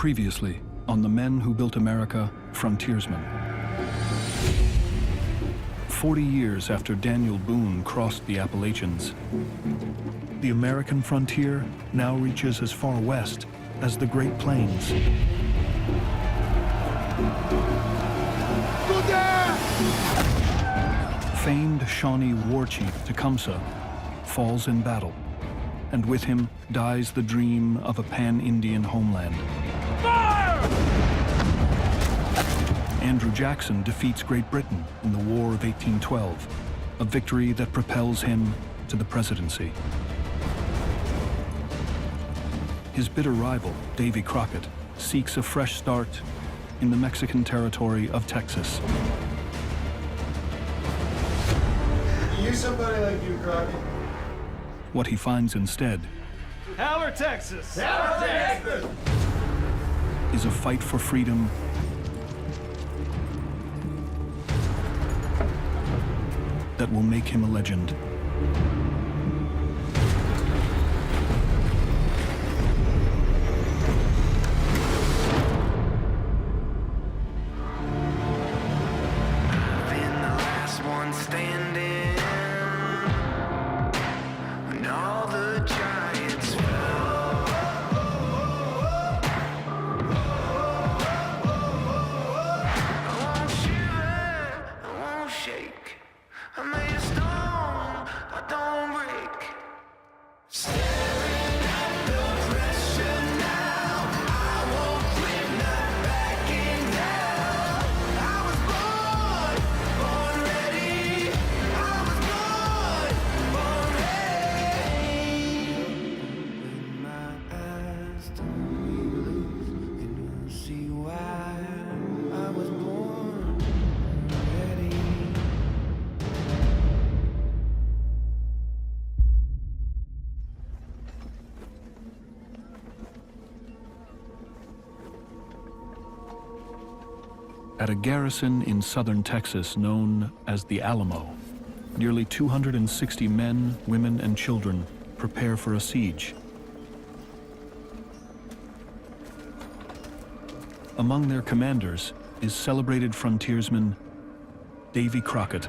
Previously, on The Men Who Built America, Frontiersmen. 40 years after Daniel Boone crossed the Appalachians, the American frontier now reaches as far west as the Great Plains. Famed Shawnee war chief Tecumseh falls in battle, and with him dies the dream of a pan-Indian homeland. Andrew Jackson defeats Great Britain in the War of 1812, a victory that propels him to the presidency. His bitter rival, Davy Crockett, seeks a fresh start in the Mexican territory of Texas. You somebody like you, Crockett? What he finds instead Haller, Texas! Haller, Texas! is a fight for freedom that will make him a legend. Been the last one standing when all the giants fell. I won't shiver, I won't shake. I made a stone, I don't break. Staring at the pressure now, I won't quit, not backing down. I was born ready. I was born ready. Open my eyes, don't lose, and you'll see why I was born ready. At a garrison in southern Texas known as the Alamo, nearly 260 men, women, and children prepare for a siege. Among their commanders is celebrated frontiersman Davy Crockett.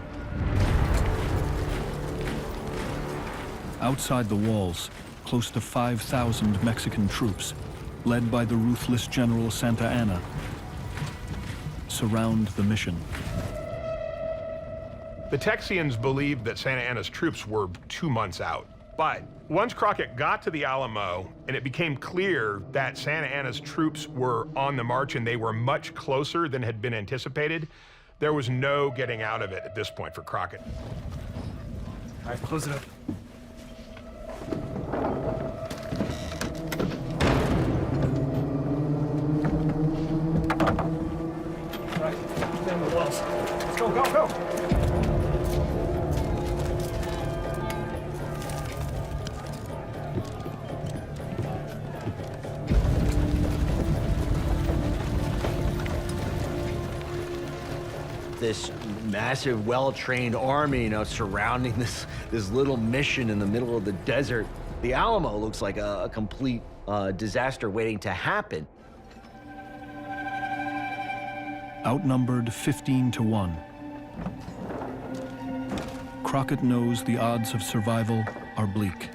Outside the walls, close to 5,000 Mexican troops, led by the ruthless General Santa Anna, surround the mission. The Texians believed that Santa Anna's troops were 2 months out. But once Crockett got to the Alamo and it became clear that Santa Anna's troops were on the march and they were much closer than had been anticipated, there was no getting out of it at this point for Crockett. All right, close it up. All right, stand the walls. Let's go, go, go! This massive, well-trained army, surrounding this little mission in the middle of the desert. The Alamo looks like a complete disaster waiting to happen. Outnumbered 15-1, Crockett knows the odds of survival are bleak.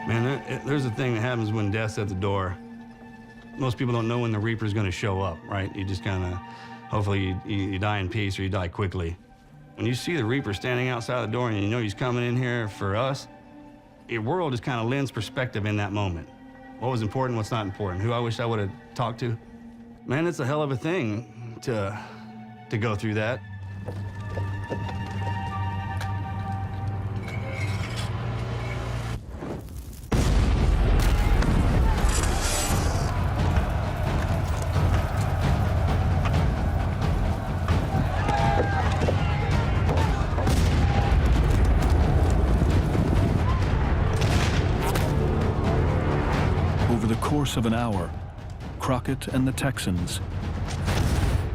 Man, there's a thing that happens when death's at the door. Most people don't know when the Reaper's gonna show up, right? You just kinda, hopefully you die in peace or you die quickly. When you see the Reaper standing outside the door and you know he's coming in here for us, your world just kinda lends perspective in that moment. What was important, what's not important, who I wish I would've talked to. Man, it's a hell of a thing to go through that. Over the course of an hour, Crockett and the Texans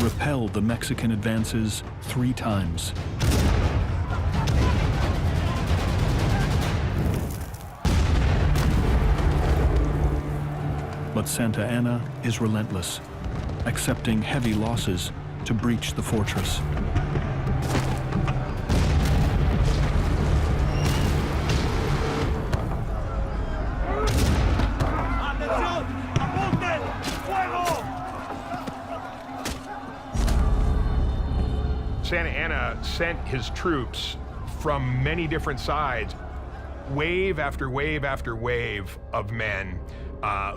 repelled the Mexican advances 3 times. But Santa Anna is relentless, accepting heavy losses to breach the fortress. Santa Anna sent his troops from many different sides, wave after wave after wave of men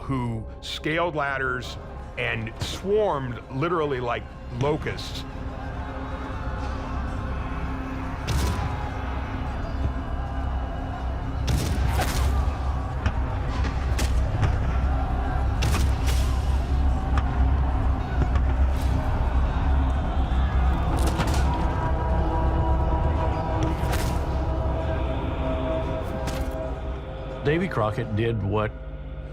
who scaled ladders and swarmed literally like locusts. Davy Crockett did what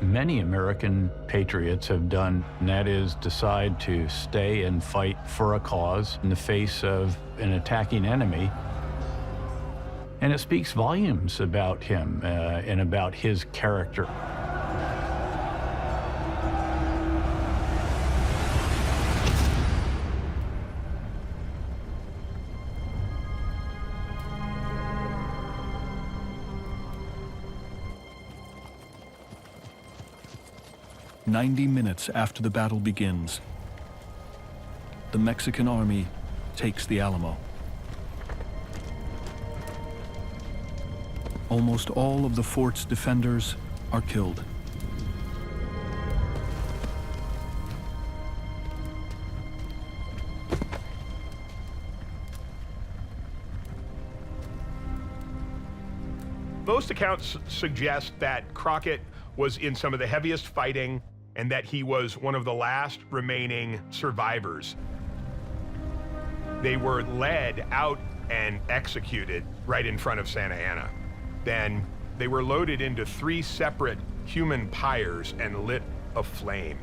many American patriots have done, and that is decide to stay and fight for a cause in the face of an attacking enemy. And it speaks volumes about him and about his character. "90 minutes after the battle begins, the Mexican army takes the Alamo. Almost all of the fort's defenders are killed. Most accounts suggest that Crockett was in some of the heaviest fighting and that he was one of the last remaining survivors. They were led out and executed right in front of Santa Anna. Then they were loaded into 3 separate human pyres and lit aflame.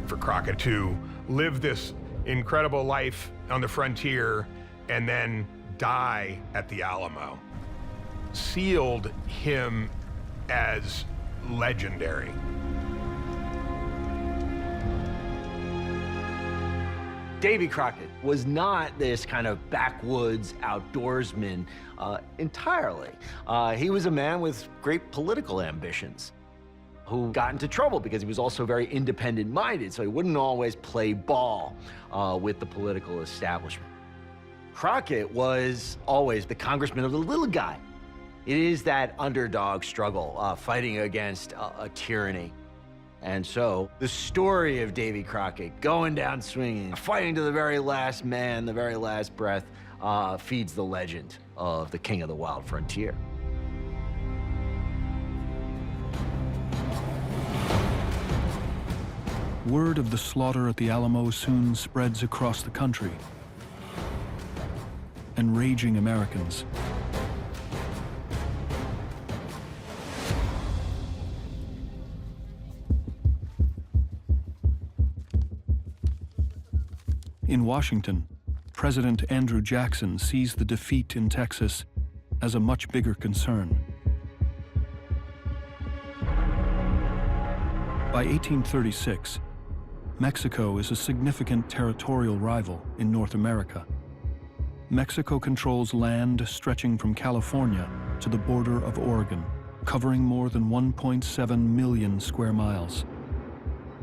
For Crockett to live this incredible life on the frontier and then die at the Alamo sealed him as legendary. Davy Crockett was not this kind of backwoods outdoorsman entirely. He was a man with great political ambitions who got into trouble because he was also very independent-minded, so he wouldn't always play ball with the political establishment. Crockett was always the congressman of the little guy. It is that underdog struggle, fighting against a tyranny. And so the story of Davy Crockett going down swinging, fighting to the very last man, the very last breath, feeds the legend of the king of the wild frontier. Word of the slaughter at the Alamo soon spreads across the country. Enraging Americans in Washington, President Andrew Jackson sees the defeat in Texas as a much bigger concern. By 1836, Mexico is a significant territorial rival in North America. Mexico controls land stretching from California to the border of Oregon, covering more than 1.7 million square miles.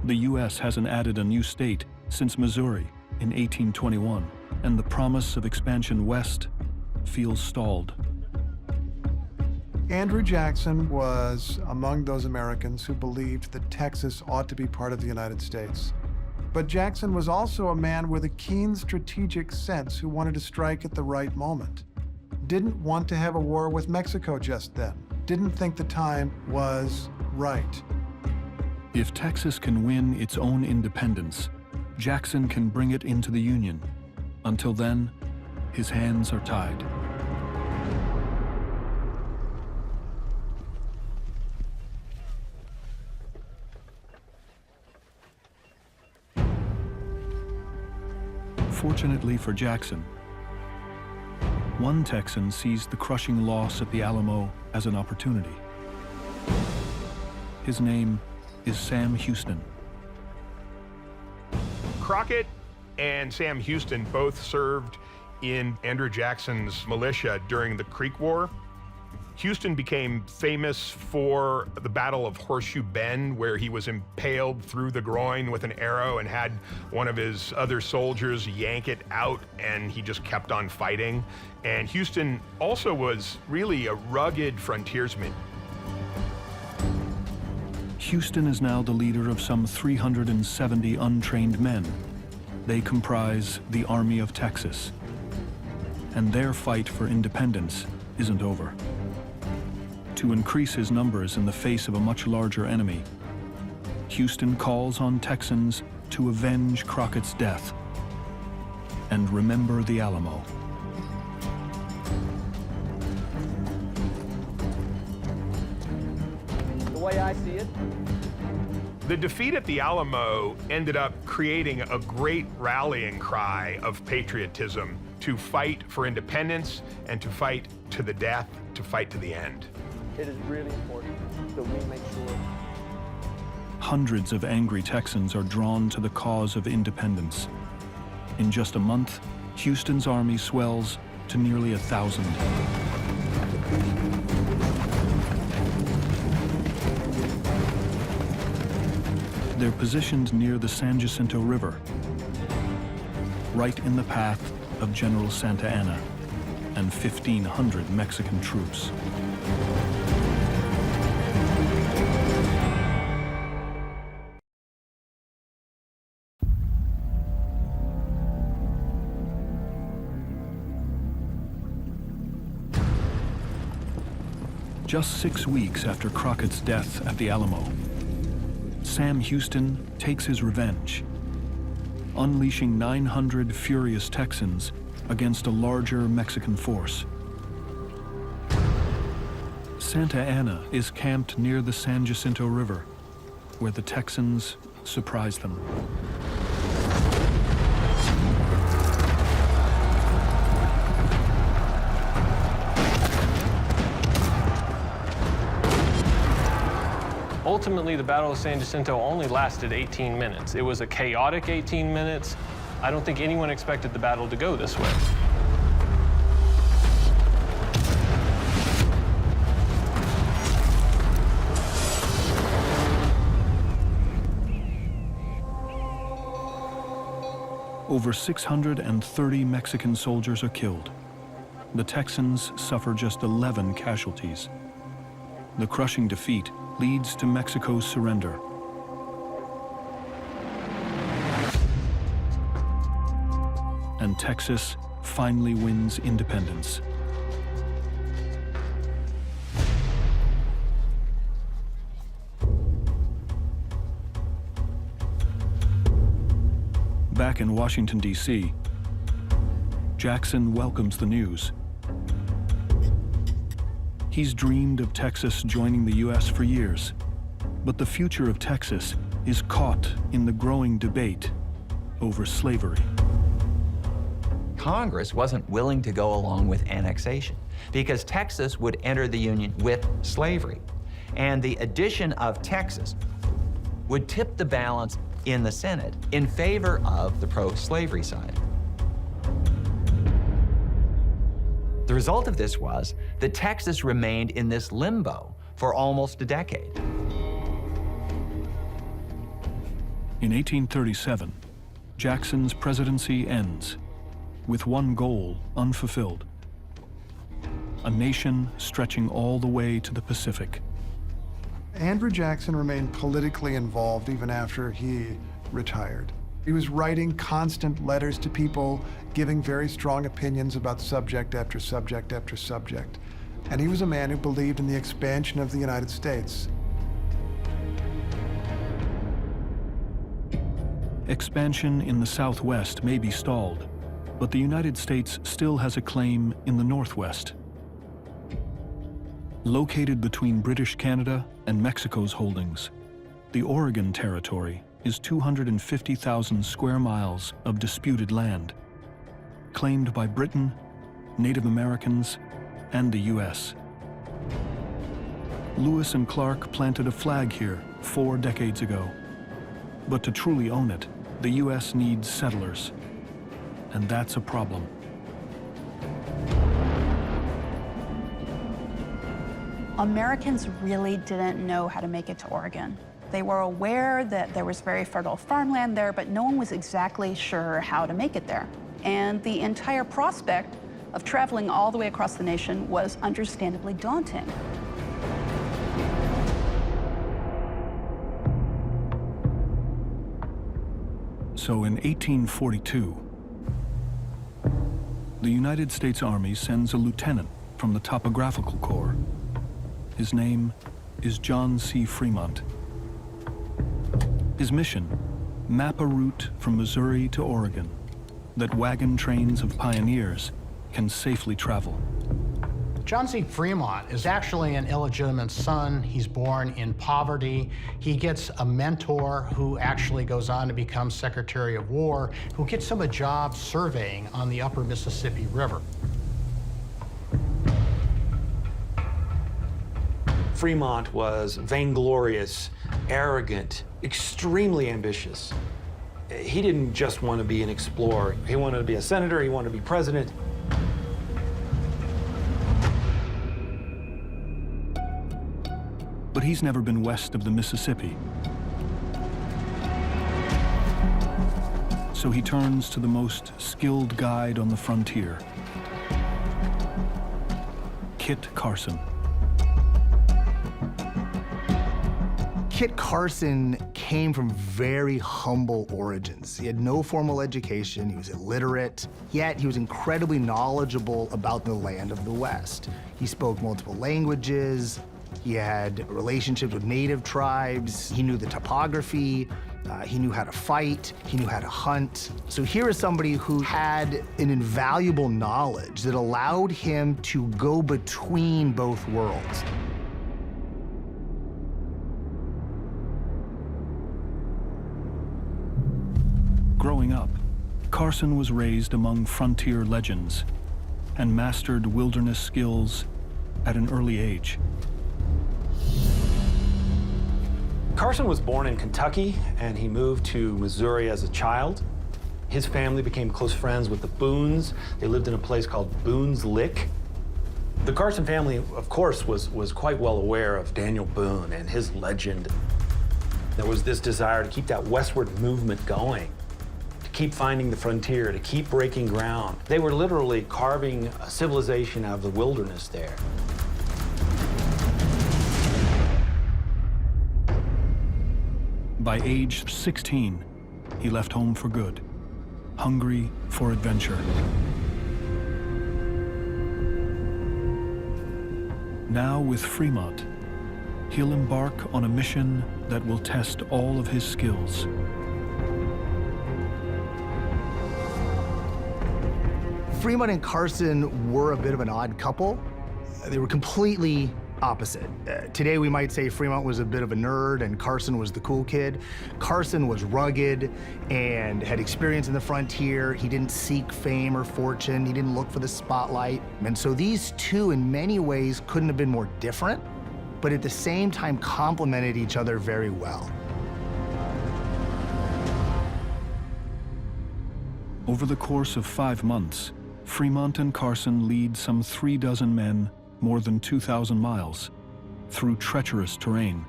The U.S. hasn't added a new state since Missouri in 1821, and the promise of expansion west feels stalled. Andrew Jackson was among those Americans who believed that Texas ought to be part of the United States. But Jackson was also a man with a keen strategic sense who wanted to strike at the right moment. Didn't want to have a war with Mexico just then. Didn't think the time was right. If Texas can win its own independence, Jackson can bring it into the Union. Until then, his hands are tied. Fortunately for Jackson, one Texan sees the crushing loss at the Alamo as an opportunity. His name is Sam Houston. Crockett and Sam Houston both served in Andrew Jackson's militia during the Creek War. Houston became famous for the Battle of Horseshoe Bend, where he was impaled through the groin with an arrow and had one of his other soldiers yank it out, and he just kept on fighting. And Houston also was really a rugged frontiersman. Houston is now the leader of some 370 untrained men. They comprise the Army of Texas. And their fight for independence isn't over. To increase his numbers in the face of a much larger enemy, Houston calls on Texans to avenge Crockett's death and remember the Alamo. The way I see it, The defeat at the Alamo ended up creating a great rallying cry of patriotism to fight for independence and to fight to the death, to fight to the end. it is really important that we make sure Hundreds of angry Texans are drawn to the cause of independence. In just a month, Houston's army swells to nearly 1,000. They're positioned near the San Jacinto River, right in the path of General Santa Anna and 1,500 Mexican troops. Just 6 weeks after Crockett's death at the Alamo, Sam Houston takes his revenge, unleashing 900 furious Texans against a larger Mexican force. Santa Anna is camped near the San Jacinto River, where the Texans surprise them. Ultimately, the Battle of San Jacinto only lasted 18 minutes. It was a chaotic 18 minutes. I don't think anyone expected the battle to go this way. Over 630 Mexican soldiers are killed. The Texans suffer just 11 casualties. The crushing defeat leads to Mexico's surrender. And Texas finally wins independence. Back in Washington, D.C., Jackson welcomes the news. He's dreamed of Texas joining the U.S. for years, but the future of Texas is caught in the growing debate over slavery. Congress wasn't willing to go along with annexation because Texas would enter the Union with slavery. And the addition of Texas would tip the balance in the Senate in favor of the pro-slavery side. The result of this was that Texas remained in this limbo for almost a decade. In 1837, Jackson's presidency ends with one goal unfulfilled: a nation stretching all the way to the Pacific. Andrew Jackson remained politically involved even after he retired. He was writing constant letters to people, giving very strong opinions about subject after subject after subject. And he was a man who believed in the expansion of the United States. Expansion in the Southwest may be stalled, but the United States still has a claim in the Northwest. Located between British Canada and Mexico's holdings, the Oregon Territory is 250,000 square miles of disputed land, claimed by Britain, Native Americans, and the U.S. Lewis and Clark planted a flag here 4 decades ago. But to truly own it, the U.S. needs settlers. And that's a problem. Americans really didn't know how to make it to Oregon. They were aware that there was very fertile farmland there, but no one was exactly sure how to make it there. And the entire prospect of traveling all the way across the nation was understandably daunting. So in 1842, the United States Army sends a lieutenant from the Topographical Corps. His name is John C. Fremont. His mission, map a route from Missouri to Oregon that wagon trains of pioneers can safely travel. John C. Fremont is actually an illegitimate son. He's born in poverty. He gets a mentor who actually goes on to become Secretary of War, who gets him a job surveying on the upper Mississippi River. Fremont was vainglorious, arrogant, extremely ambitious. He didn't just want to be an explorer. He wanted to be a senator, he wanted to be president. But he's never been west of the Mississippi. So he turns to the most skilled guide on the frontier, Kit Carson. Kit Carson came from very humble origins. He had no formal education, he was illiterate, yet he was incredibly knowledgeable about the land of the West. He spoke multiple languages, he had relationships with native tribes, he knew the topography, he knew how to fight, he knew how to hunt. So here is somebody who had an invaluable knowledge that allowed him to go between both worlds. Growing up, Carson was raised among frontier legends and mastered wilderness skills at an early age. Carson was born in Kentucky, and he moved to Missouri as a child. His family became close friends with the Boones. They lived in a place called Boone's Lick. The Carson family, of course, was quite well aware of Daniel Boone and his legend. There was this desire to keep that westward movement going, to keep finding the frontier, to keep breaking ground. They were literally carving a civilization out of the wilderness there. By age 16, he left home for good, hungry for adventure. Now with Fremont, he'll embark on a mission that will test all of his skills. Fremont and Carson were a bit of an odd couple. They were completely opposite. Today we might say Fremont was a bit of a nerd and Carson was the cool kid. Carson was rugged and had experience in the frontier. He didn't seek fame or fortune. He didn't look for the spotlight. And so these two in many ways couldn't have been more different, but at the same time complemented each other very well. Over the course of 5 months, Fremont and Carson lead some 36 men more than 2,000 miles through treacherous terrain,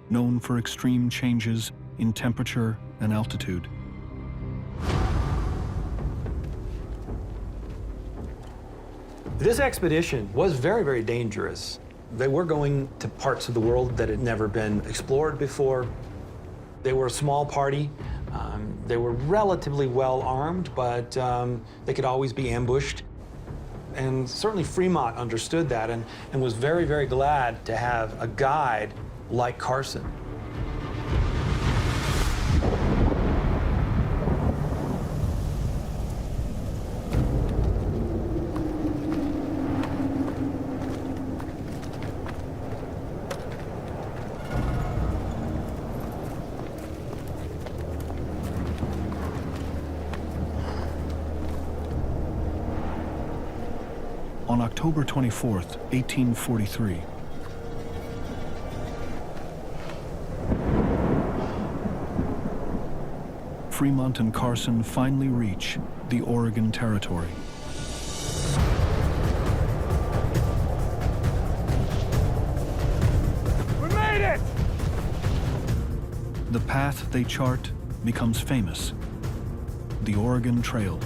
known for extreme changes in temperature and altitude. This expedition was very, very dangerous. They were going to parts of the world that had never been explored before. They were a small party. They were relatively well armed, but they could always be ambushed. And certainly Fremont understood that and was very, very glad to have a guide like Carson. On October 24th, 1843, Fremont and Carson finally reach the Oregon Territory. We made it! The path they chart becomes famous, the Oregon Trail.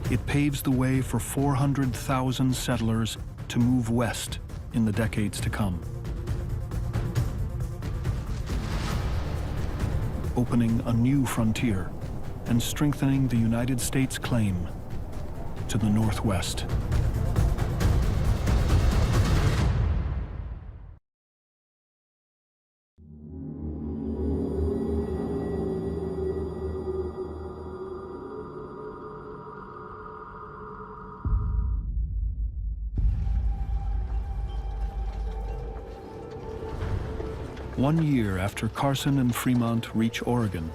It paves the way for 400,000 settlers to move west in the decades to come, opening a new frontier and strengthening the United States' claim to the Northwest. One year after Carson and Fremont reach Oregon,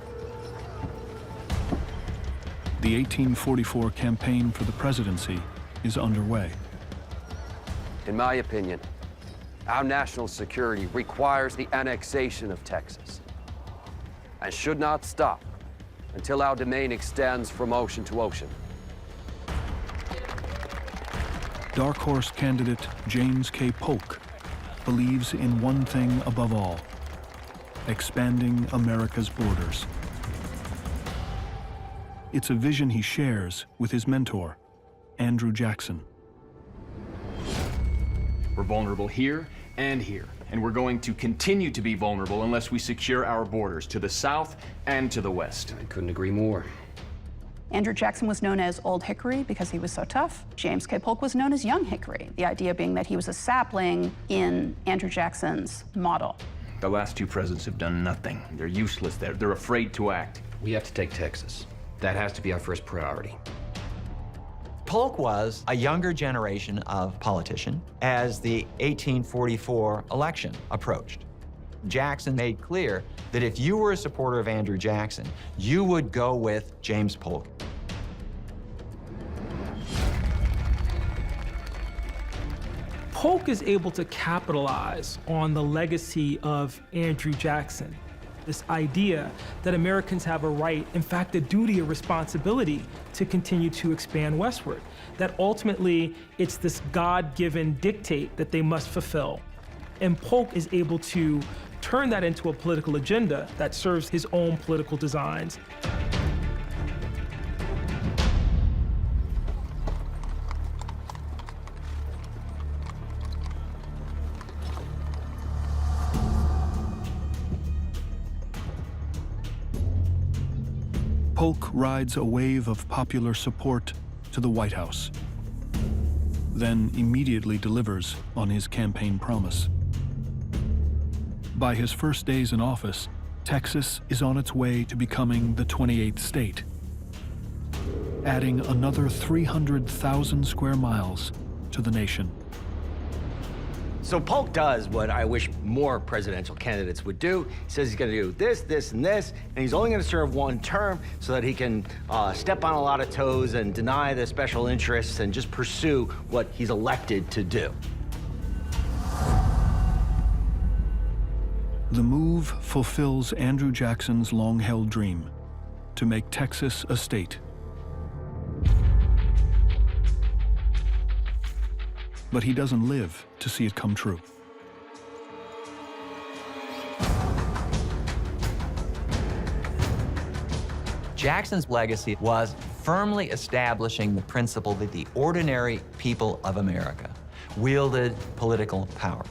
the 1844 campaign for the presidency is underway. In my opinion, our national security requires the annexation of Texas and should not stop until our domain extends from ocean to ocean. Dark horse candidate James K. Polk believes in one thing above all: expanding America's borders. It's a vision he shares with his mentor, Andrew Jackson. We're vulnerable here and here, and we're going to continue to be vulnerable unless we secure our borders to the south and to the west. I couldn't agree more. Andrew Jackson was known as Old Hickory because he was so tough. James K. Polk was known as Young Hickory, the idea being that he was a sapling in Andrew Jackson's model. The last two presidents have done nothing. They're useless. They're afraid to act. We have to take Texas. That has to be our first priority. Polk was a younger generation of politician as the 1844 election approached. Jackson made clear that if you were a supporter of Andrew Jackson, you would go with James Polk. Polk is able to capitalize on the legacy of Andrew Jackson. This idea that Americans have a right, in fact, a duty, a responsibility to continue to expand westward. That ultimately, it's this God-given dictate that they must fulfill. And Polk is able to turn that into a political agenda that serves his own political designs. Polk rides a wave of popular support to the White House, then immediately delivers on his campaign promise. By his first days in office, Texas is on its way to becoming the 28th state, adding another 300,000 square miles to the nation. So Polk does what I wish more presidential candidates would do. He says he's going to do this, this, and this, and he's only going to serve one term so that he can step on a lot of toes and deny the special interests and just pursue what he's elected to do. The move fulfills Andrew Jackson's long-held dream to make Texas a state. But he doesn't live to see it come true. Jackson's legacy was firmly establishing the principle that the ordinary people of America wielded political power.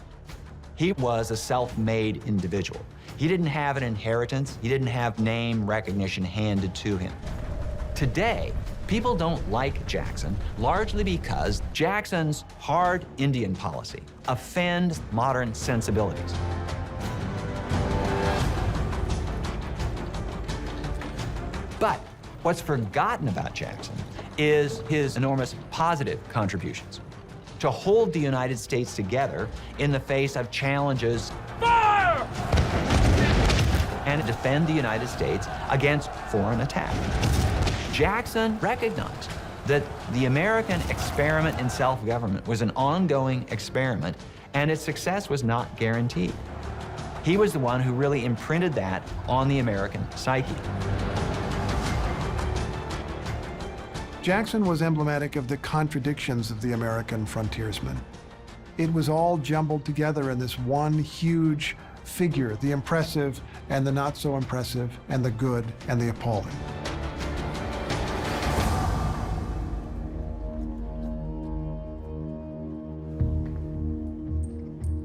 He was a self-made individual. He didn't have an inheritance. He didn't have name recognition handed to him. Today, people don't like Jackson largely because Jackson's hard Indian policy offends modern sensibilities. But what's forgotten about Jackson is his enormous positive contributions to hold the United States together in the face of challenges. Fire! And defend the United States against foreign attack. Jackson recognized that the American experiment in self-government was an ongoing experiment, and its success was not guaranteed. He was the one who really imprinted that on the American psyche. Jackson was emblematic of the contradictions of the American frontiersmen. It was all jumbled together in this one huge figure, the impressive and the not so impressive, and the good and the appalling.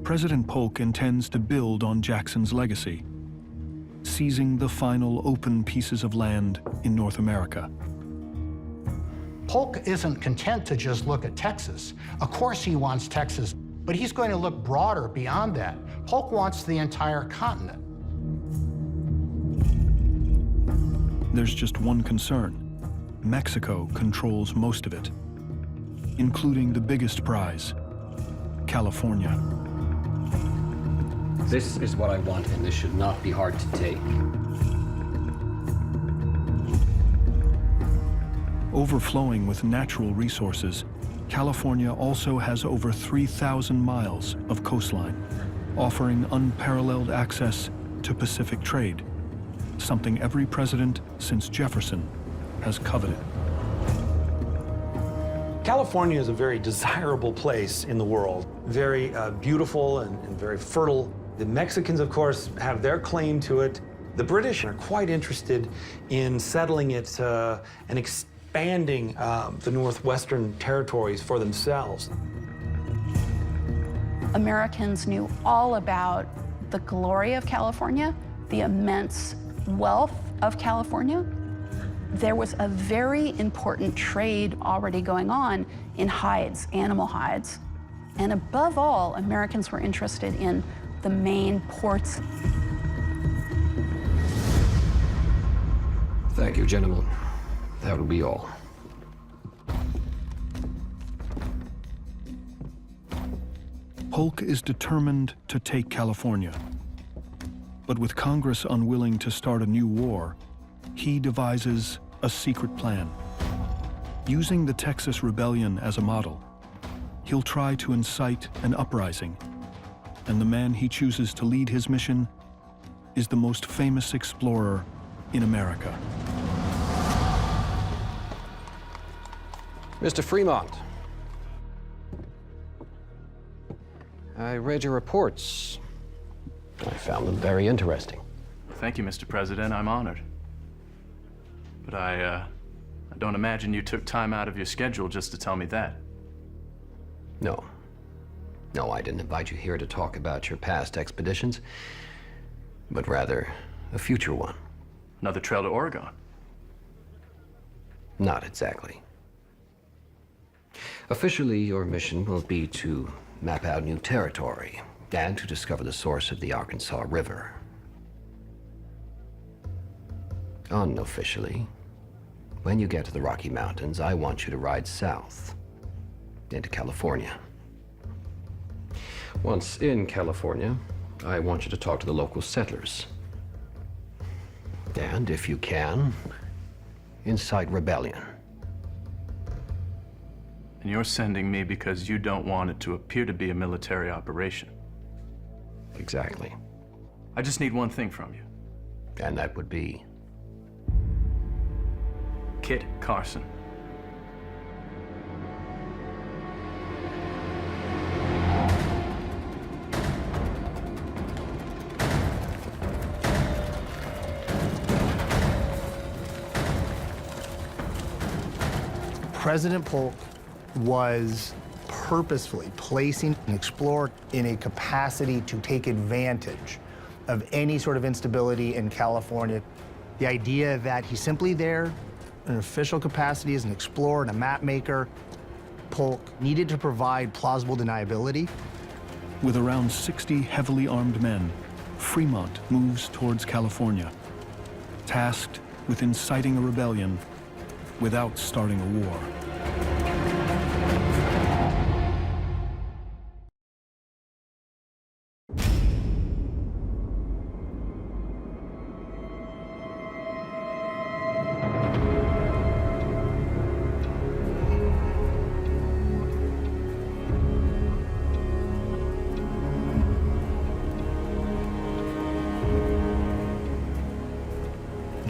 President Polk intends to build on Jackson's legacy, seizing the final open pieces of land in North America. Polk isn't content to just look at Texas. Of course he wants Texas, but he's going to look broader beyond that. Polk wants the entire continent. There's just one concern. Mexico controls most of it, including the biggest prize, California. This is what I want, and this should not be hard to take. Overflowing with natural resources, California also has over 3,000 miles of coastline, offering unparalleled access to Pacific trade, something every president since Jefferson has coveted. California is a very desirable place in the world, very beautiful and very fertile. The Mexicans, of course, have their claim to it. The British are quite interested in settling it and expanding the northwestern territories for themselves. Americans knew all about the glory of California, the immense wealth of California. There was a very important trade already going on in hides, animal hides. And above all, Americans were interested in the main ports. Thank you, gentlemen. That will be all. Polk is determined to take California. But with Congress unwilling to start a new war, he devises a secret plan. Using the Texas Rebellion as a model, he'll try to incite an uprising, and the man he chooses to lead his mission is the most famous explorer in America. Mr. Fremont, I read your reports. I found them very interesting. Thank you, Mr. President. I'm honored. But I don't imagine you took time out of your schedule just to tell me that. No. No, I didn't invite you here to talk about your past expeditions, but rather a future one. Another trail to Oregon? Not exactly. Officially, your mission will be to map out new territory and to discover the source of the Arkansas River. Unofficially, when you get to the Rocky Mountains, I want you to ride south into California. Once in California, I want you to talk to the local settlers. And, if you can, incite rebellion. And you're sending me because you don't want it to appear to be a military operation. Exactly. I just need one thing from you. And that would be? Kit Carson. President Polk was purposefully placing an explorer in a capacity to take advantage of any sort of instability in California. The idea that he's simply there in an official capacity as an explorer and a map maker, Polk needed to provide plausible deniability. With around 60 heavily armed men, Fremont moves towards California, tasked with inciting a rebellion without starting a war.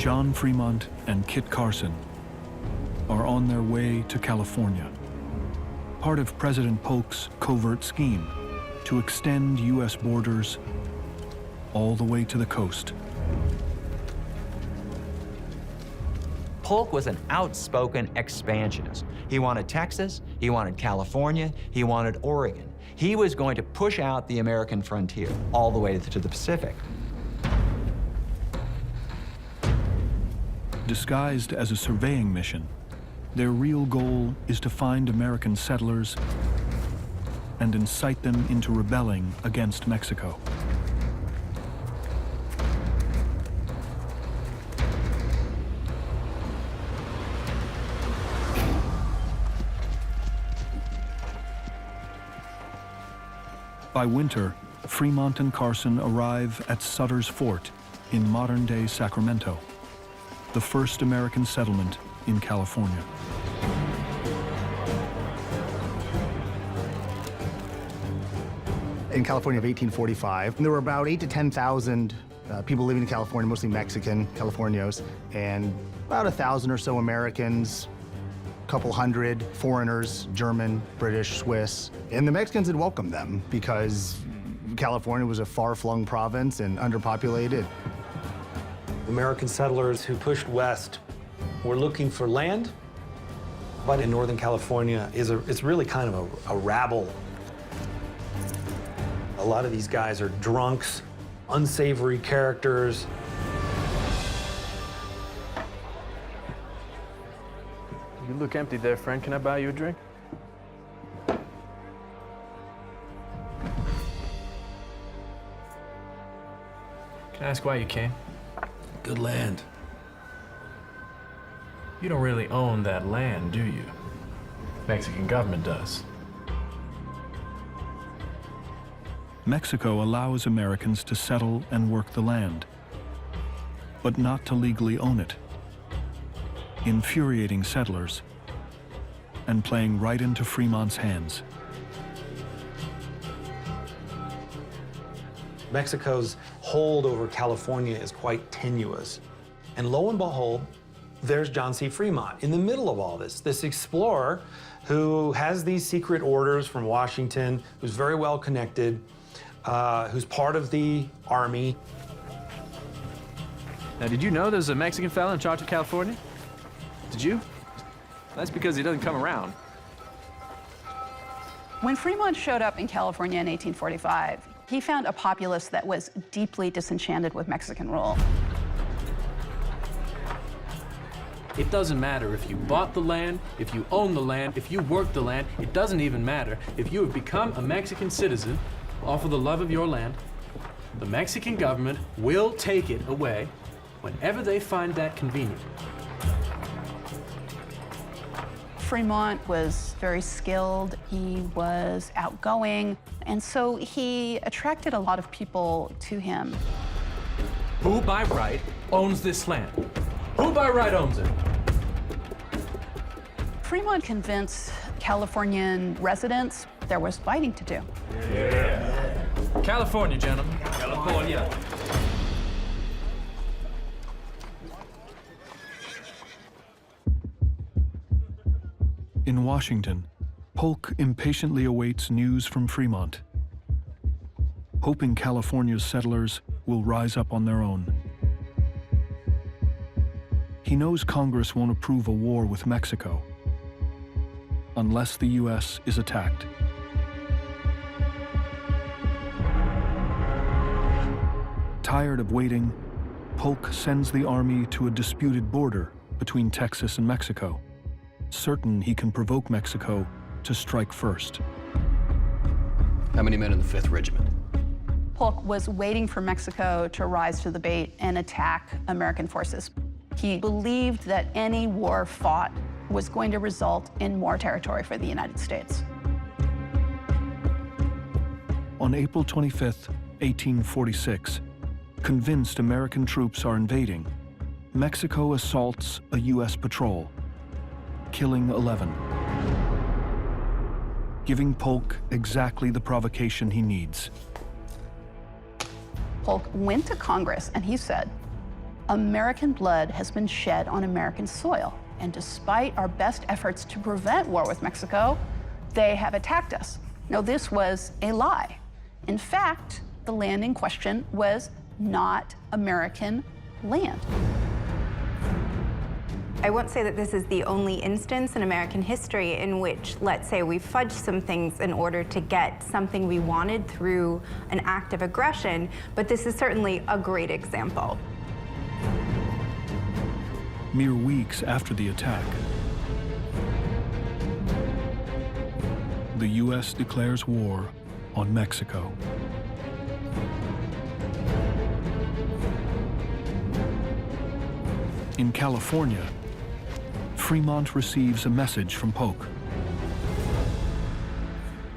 John Fremont and Kit Carson are on their way to California, part of President Polk's covert scheme to extend U.S. borders all the way to the coast. Polk was an outspoken expansionist. He wanted Texas, he wanted California, he wanted Oregon. He was going to push out the American frontier all the way to the Pacific. Disguised as a surveying mission, their real goal is to find American settlers and incite them into rebelling against Mexico. By winter, Fremont and Carson arrive at Sutter's Fort in modern-day Sacramento, the first American settlement in California. In California of 1845, there were about 8,000 to 10,000 people living in California, mostly Mexican Californios, and about 1,000 or so Americans, a couple hundred foreigners, German, British, Swiss. And the Mexicans had welcomed them because California was a far-flung province and underpopulated. American settlers who pushed west were looking for land, but in Northern California it's really kind of a rabble. A lot of these guys are drunks, unsavory characters. You look empty there, friend. Can I buy you a drink? Can I ask why you came? Good land. You don't really own that land, do you? Mexican government does. Mexico allows Americans to settle and work the land, but not to legally own it, infuriating settlers and playing right into Fremont's hands. Mexico's hold over California is quite tenuous. And lo and behold, there's John C. Fremont in the middle of all this explorer who has these secret orders from Washington, who's very well connected, who's part of the Army. Now, did you know there's a Mexican fella in charge of California? Did you? That's because he doesn't come around. When Fremont showed up in California in 1845, he found a populace that was deeply disenchanted with Mexican rule. It doesn't matter if you bought the land, if you own the land, if you work the land. It doesn't even matter if you have become a Mexican citizen, all for the love of your land. The Mexican government will take it away whenever they find that convenient. Fremont was very skilled, he was outgoing, and so he attracted a lot of people to him. Who by right owns this land? Who by right owns it? Fremont convinced Californian residents there was fighting to do. Yeah. California, gentlemen. California. In Washington, Polk impatiently awaits news from Fremont, hoping California's settlers will rise up on their own. He knows Congress won't approve a war with Mexico unless the U.S. is attacked. Tired of waiting, Polk sends the army to a disputed border between Texas and Mexico, certain he can provoke Mexico to strike first. How many men in the 5th Regiment? Polk was waiting for Mexico to rise to the bait and attack American forces. He believed that any war fought was going to result in more territory for the United States. On April 25, 1846, convinced American troops are invading, Mexico assaults a U.S. patrol, killing 11, giving Polk exactly the provocation he needs. Polk went to Congress and he said, American blood has been shed on American soil. And despite our best efforts to prevent war with Mexico, they have attacked us. Now, this was a lie. In fact, the land in question was not American land. I won't say that this is the only instance in American history in which, let's say, we fudged some things in order to get something we wanted through an act of aggression, but this is certainly a great example. Mere weeks after the attack, the U.S. declares war on Mexico. In California, Fremont receives a message from Polk.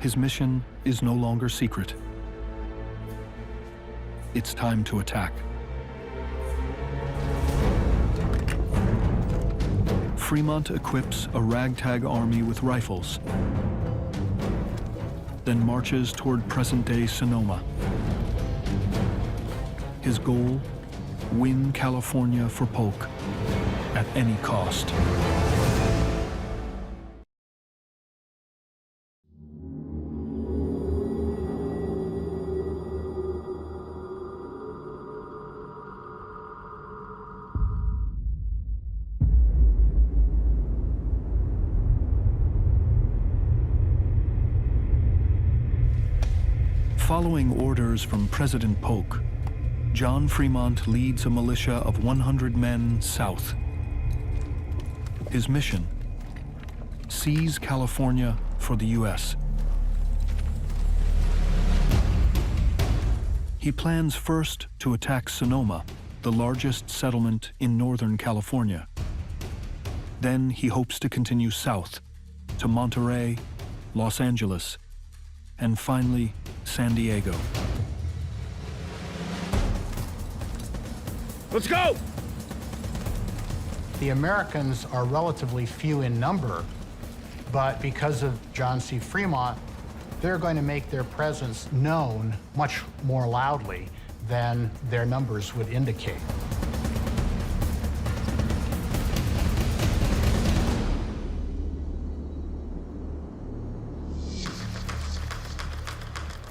His mission is no longer secret. It's time to attack. Fremont equips a ragtag army with rifles, then marches toward present-day Sonoma. His goal, win California for Polk at any cost. Following orders from President Polk, John Fremont leads a militia of 100 men south. His mission: seize California for the U.S. He plans first to attack Sonoma, the largest settlement in Northern California. Then he hopes to continue south to Monterey, Los Angeles, and finally San Diego. Let's go! The Americans are relatively few in number, but because of John C. Fremont, they're going to make their presence known much more loudly than their numbers would indicate.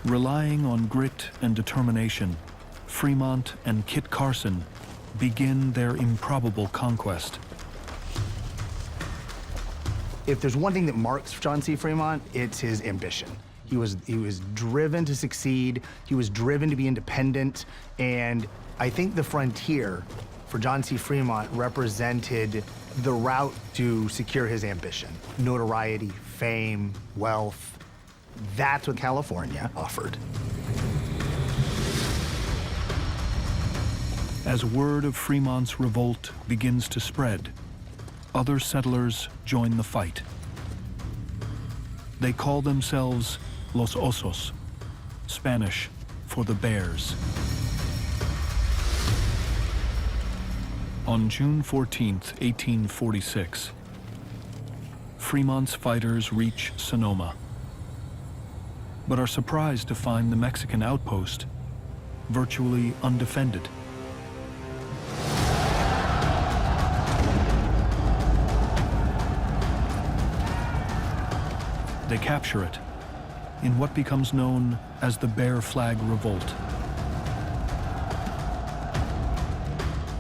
Relying on grit and determination, Fremont and Kit Carson begin their improbable conquest. If there's one thing that marks John C. Fremont, it's his ambition. He was driven to succeed, he was driven to be independent, and I think the frontier for John C. Fremont represented the route to secure his ambition. Notoriety, fame, wealth. That's what California offered. As word of Fremont's revolt begins to spread, other settlers join the fight. They call themselves Los Osos, Spanish for the Bears. On June 14, 1846, Fremont's fighters reach Sonoma, but are surprised to find the Mexican outpost virtually undefended. They capture it in what becomes known as the Bear Flag Revolt.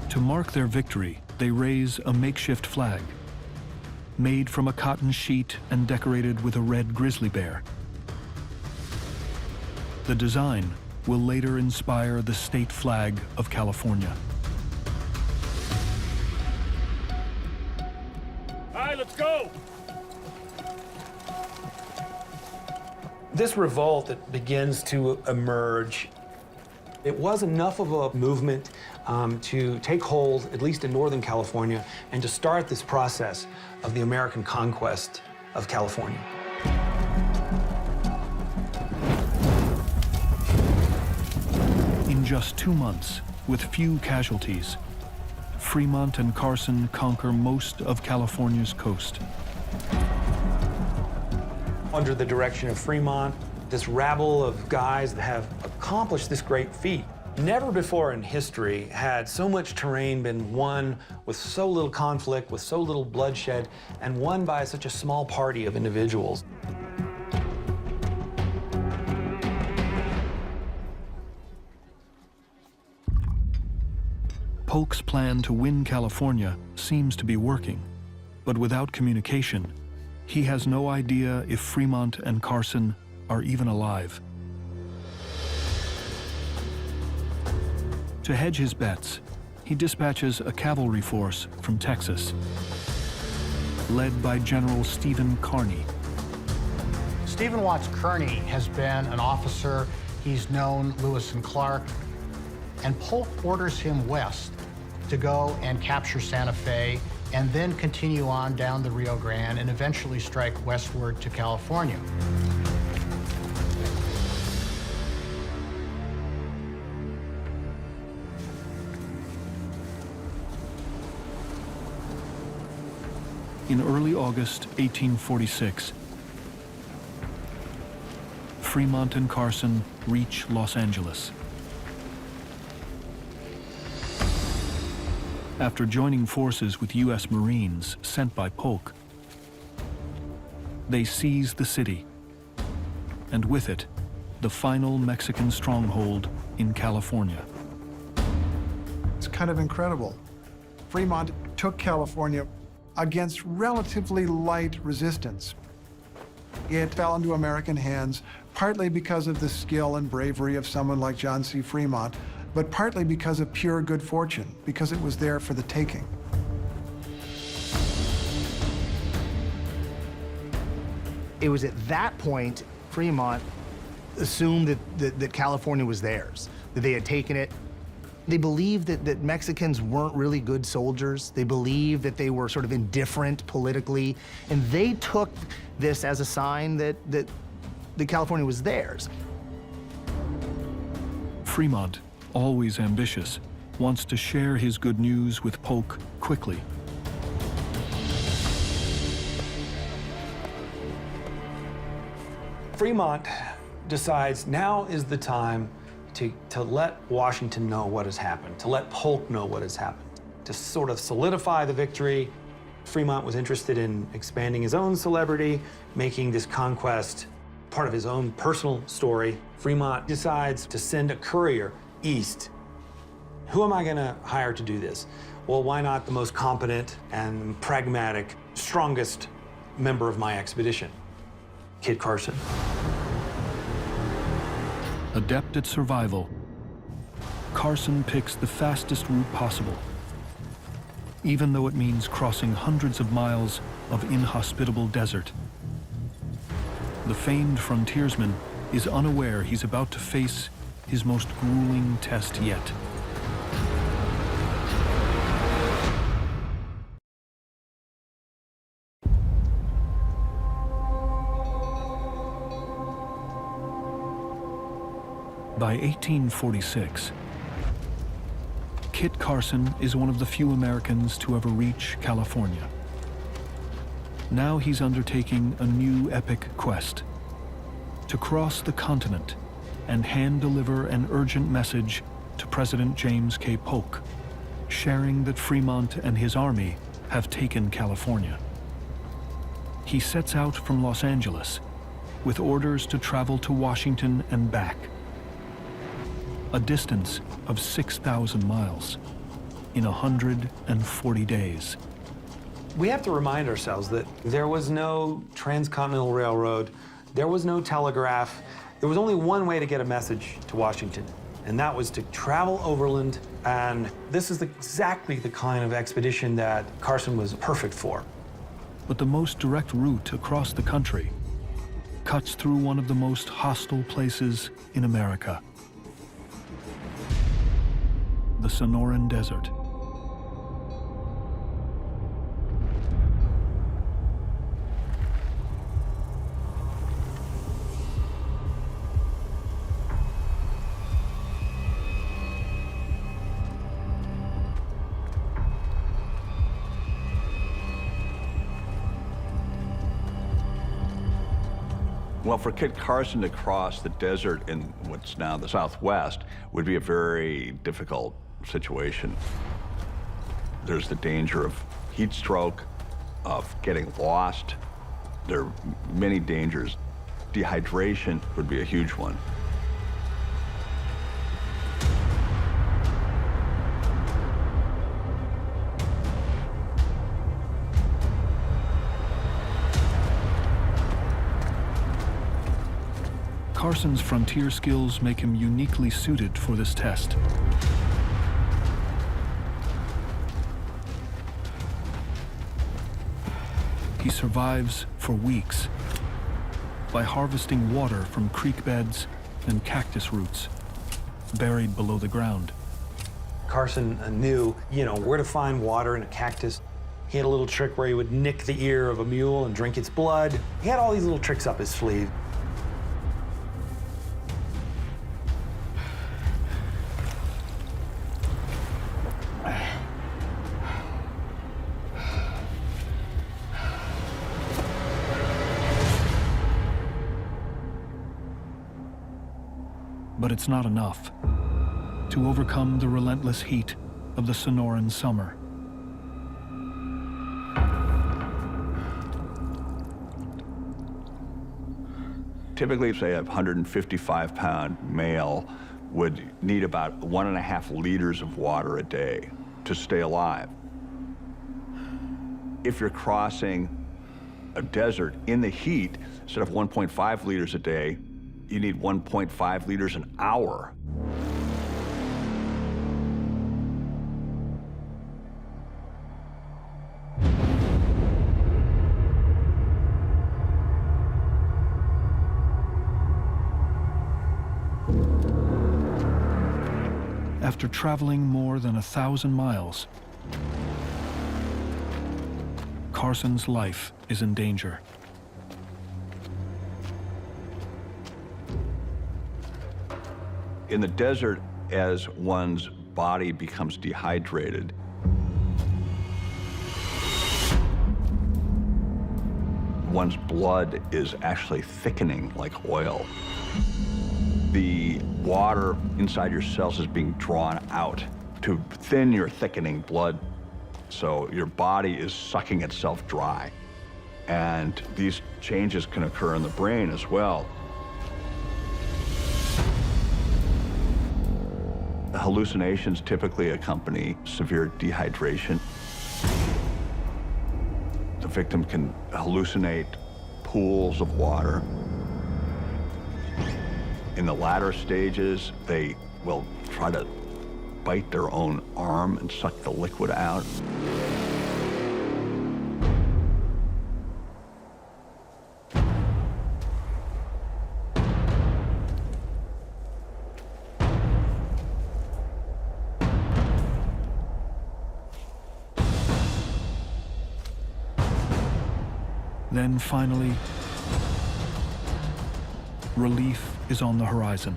To mark their victory, they raise a makeshift flag, made from a cotton sheet and decorated with a red grizzly bear. The design will later inspire the state flag of California. All right, let's go! This revolt that begins to emerge, it was enough of a movement to take hold, at least in Northern California, and to start this process of the American conquest of California. In just 2 months, with few casualties, Fremont and Carson conquer most of California's coast. Under the direction of Fremont, this rabble of guys that have accomplished this great feat, Never before in history had so much terrain been won with so little conflict, with so little bloodshed, and won by such a small party of individuals. Polk's plan to win California seems to be working, but without communication, he has no idea if Fremont and Carson are even alive. To hedge his bets, he dispatches a cavalry force from Texas, led by General Stephen Kearny. Stephen Watts Kearny has been an officer. He's known Lewis and Clark, and Polk orders him west to go and capture Santa Fe and then continue on down the Rio Grande and eventually strike westward to California. In early August 1846, Fremont and Carson reach Los Angeles. After joining forces with U.S. Marines sent by Polk, they seize the city, and with it, the final Mexican stronghold in California. It's kind of incredible. Fremont took California against relatively light resistance. It fell into American hands, partly because of the skill and bravery of someone like John C. Fremont, but partly because of pure good fortune, because it was there for the taking. It was at that point Fremont assumed that California was theirs, that they had taken it. They believed that Mexicans weren't really good soldiers. They believed that they were sort of indifferent politically, and they took this as a sign that California was theirs. Fremont, always ambitious, wants to share his good news with Polk quickly. Fremont decides now is the time to let Washington know what has happened, to let Polk know what has happened, to sort of solidify the victory. Fremont was interested in expanding his own celebrity, making this conquest part of his own personal story. Fremont decides to send a courier east. Who am I going to hire to do this? Well, why not the most competent and pragmatic, strongest member of my expedition? Kit Carson. Adept at survival, Carson picks the fastest route possible, even though it means crossing hundreds of miles of inhospitable desert. The famed frontiersman is unaware he's about to face his most grueling test yet. By 1846, Kit Carson is one of the few Americans to ever reach California. Now he's undertaking a new epic quest to cross the continent and hand-deliver an urgent message to President James K. Polk, sharing that Fremont and his army have taken California. He sets out from Los Angeles with orders to travel to Washington and back, a distance of 6,000 miles in 140 days. We have to remind ourselves that there was no transcontinental railroad, there was no telegraph, there was only one way to get a message to Washington, and that was to travel overland, and this is exactly the kind of expedition that Carson was perfect for. But the most direct route across the country cuts through one of the most hostile places in America, the Sonoran Desert. Well, for Kit Carson to cross the desert in what's now the Southwest would be a very difficult situation. There's the danger of heat stroke, of getting lost. There are many dangers. Dehydration would be a huge one. Carson's frontier skills make him uniquely suited for this test. He survives for weeks by harvesting water from creek beds and cactus roots buried below the ground. Carson knew, where to find water in a cactus. He had a little trick where he would nick the ear of a mule and drink its blood. He had all these little tricks up his sleeve. But it's not enough to overcome the relentless heat of the Sonoran summer. Typically, say a 155-pound male would need about 1.5 liters of water a day to stay alive. If you're crossing a desert in the heat, instead of 1.5 liters a day, you need 1.5 liters an hour. After traveling more than 1,000 miles, Carson's life is in danger. In the desert, as one's body becomes dehydrated, one's blood is actually thickening like oil. The water inside your cells is being drawn out to thin your thickening blood, so your body is sucking itself dry. And these changes can occur in the brain as well. Hallucinations typically accompany severe dehydration. The victim can hallucinate pools of water. In the latter stages, they will try to bite their own arm and suck the liquid out. Then finally, relief is on the horizon.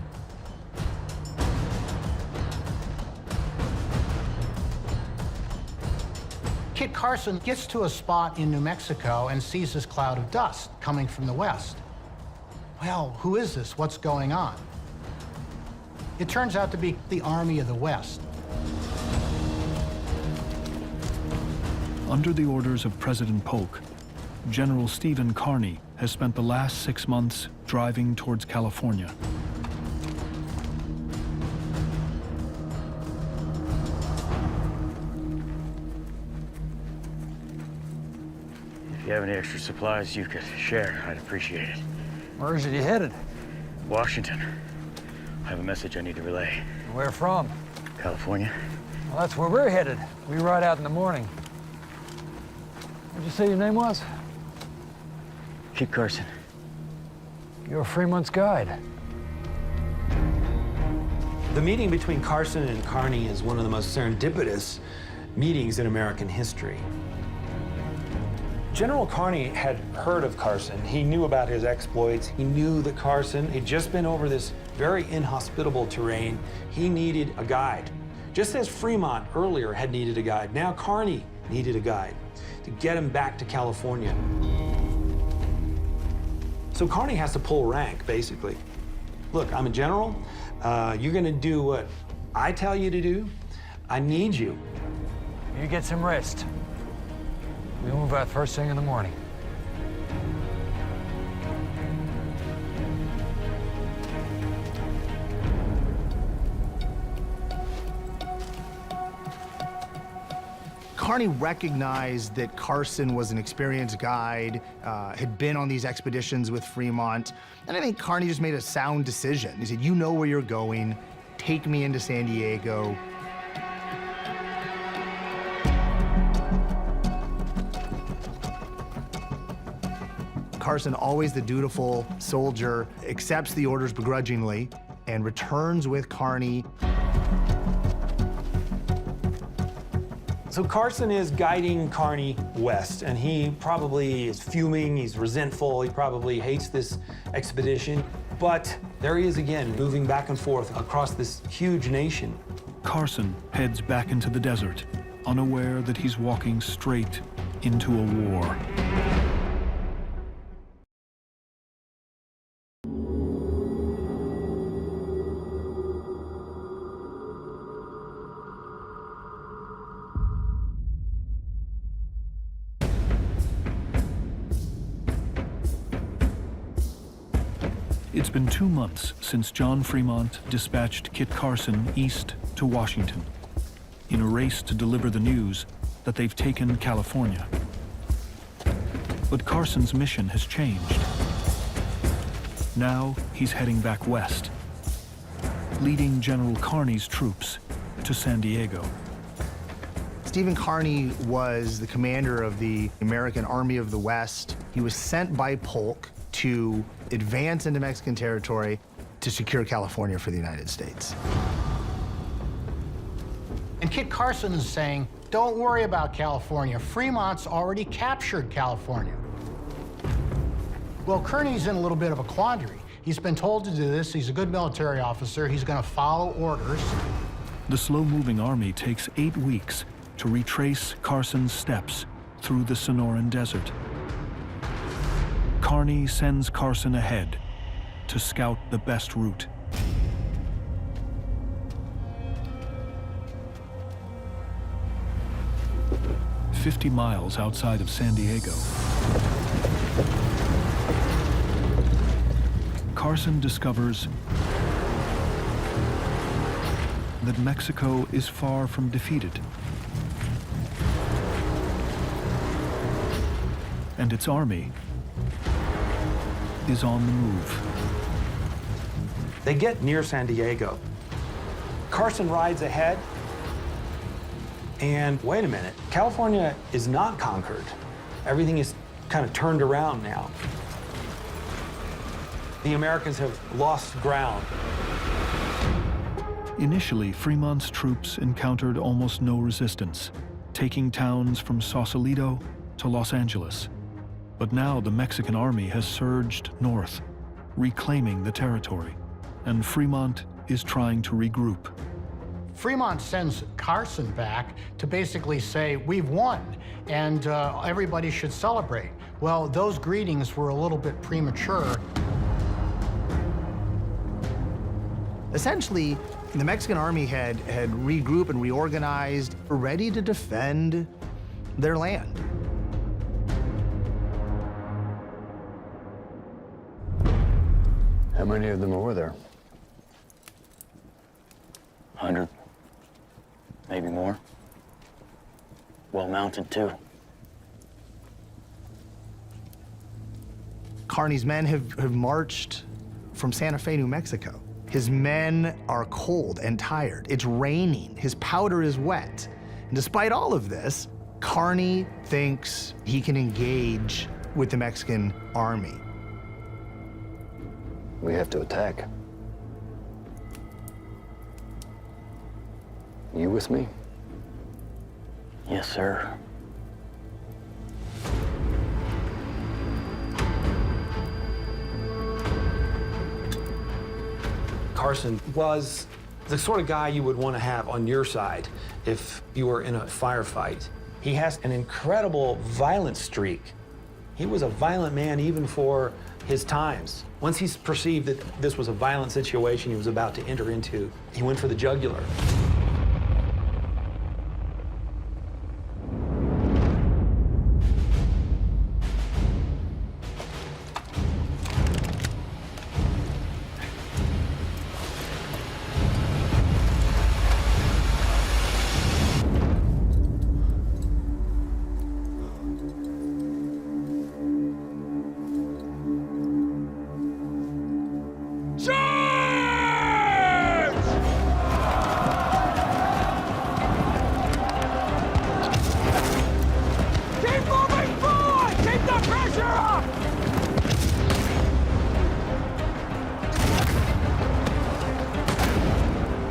Kit Carson gets to a spot in New Mexico and sees this cloud of dust coming from the west. Well, who is this? What's going on? It turns out to be the Army of the West. Under the orders of President Polk, General Stephen Kearny has spent the last 6 months driving towards California. If you have any extra supplies you could share, I'd appreciate it. Where is it you headed? Washington. I have a message I need to relay. Where from? California. Well, that's where we're headed. We ride out in the morning. What'd you say your name was? Kit Carson. You're Fremont's guide. The meeting between Carson and Kearny is one of the most serendipitous meetings in American history. General Kearny had heard of Carson. He knew about his exploits. He knew that Carson had just been over this very inhospitable terrain. He needed a guide. Just as Fremont earlier had needed a guide, now Kearny needed a guide to get him back to California. So Kearny has to pull rank, basically. Look, I'm a general. You're gonna do what I tell you to do. I need you. You get some rest. We move out first thing in the morning. Kearny recognized that Carson was an experienced guide, had been on these expeditions with Fremont, and I think Kearny just made a sound decision. He said, you know where you're going, take me into San Diego. Carson, always the dutiful soldier, accepts the orders begrudgingly and returns with Kearny. So Carson is guiding Kearny west, and he probably is fuming, he's resentful, he probably hates this expedition. But there he is again, moving back and forth across this huge nation. Carson heads back into the desert, unaware that he's walking straight into a war. It's been 2 months since John Fremont dispatched Kit Carson east to Washington in a race to deliver the news that they've taken California. But Carson's mission has changed. Now he's heading back west, leading General Kearny's troops to San Diego. Stephen Kearny was the commander of the American Army of the West. He was sent by Polk to advance into Mexican territory to secure California for the United States. And Kit Carson is saying, don't worry about California. Fremont's already captured California. Well, Kearny's in a little bit of a quandary. He's been told to do this. He's a good military officer. He's going to follow orders. The slow-moving army takes 8 weeks to retrace Carson's steps through the Sonoran Desert. Kearny sends Carson ahead to scout the best route. "50 miles outside of San Diego, Carson discovers that Mexico is far from defeated, and its army is on the move. They get near San Diego. Carson rides ahead, and wait a minute, California is not conquered. Everything is kind of turned around now. The Americans have lost ground. Initially, Fremont's troops encountered almost no resistance, taking towns from Sausalito to Los Angeles. But now the Mexican army has surged north, reclaiming the territory, and Fremont is trying to regroup. Fremont sends Carson back to basically say, we've won, and everybody should celebrate. Well, those greetings were a little bit premature. Essentially, the Mexican army had regrouped and reorganized, ready to defend their land. How many of them were there? 100, maybe more. Well mounted, too. Kearny's men have marched from Santa Fe, New Mexico. His men are cold and tired. It's raining. His powder is wet. And despite all of this, Kearny thinks he can engage with the Mexican army. We have to attack. You with me? Yes, sir. Carson was the sort of guy you would want to have on your side if you were in a firefight. He has an incredible violent streak. He was a violent man even for his times. Once he perceived that this was a violent situation he was about to enter into, he went for the jugular.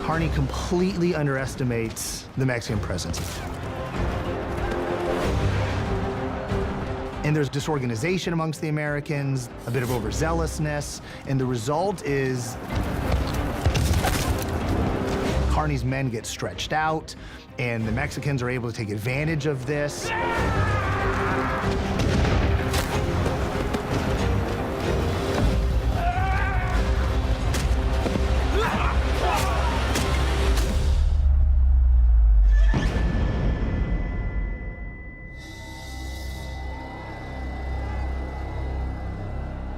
Kearny completely underestimates the Mexican presence. And there's disorganization amongst the Americans, a bit of overzealousness, and the result is Kearny's men get stretched out, and the Mexicans are able to take advantage of this.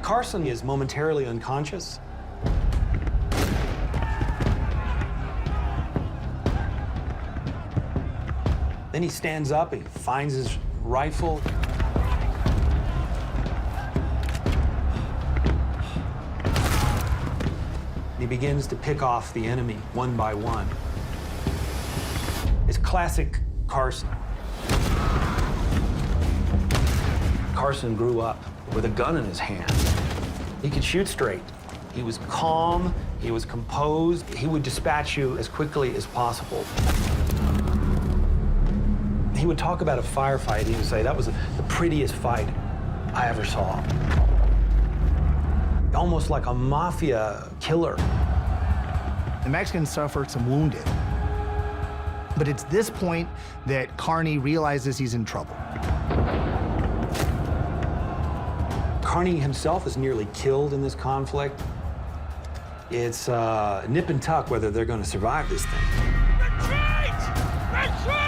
Carson is momentarily unconscious. Then he stands up, he finds his rifle. He begins to pick off the enemy one by one. It's classic Carson. Carson grew up with a gun in his hand. He could shoot straight. He was calm, he was composed. He would dispatch you as quickly as possible. He would talk about a firefight. He would say, that was the prettiest fight I ever saw. Almost like a mafia killer. The Mexicans suffered some wounded. But it's this point that Kearny realizes he's in trouble. Kearny himself is nearly killed in this conflict. It's nip and tuck whether they're going to survive this thing. Retreat! Retreat!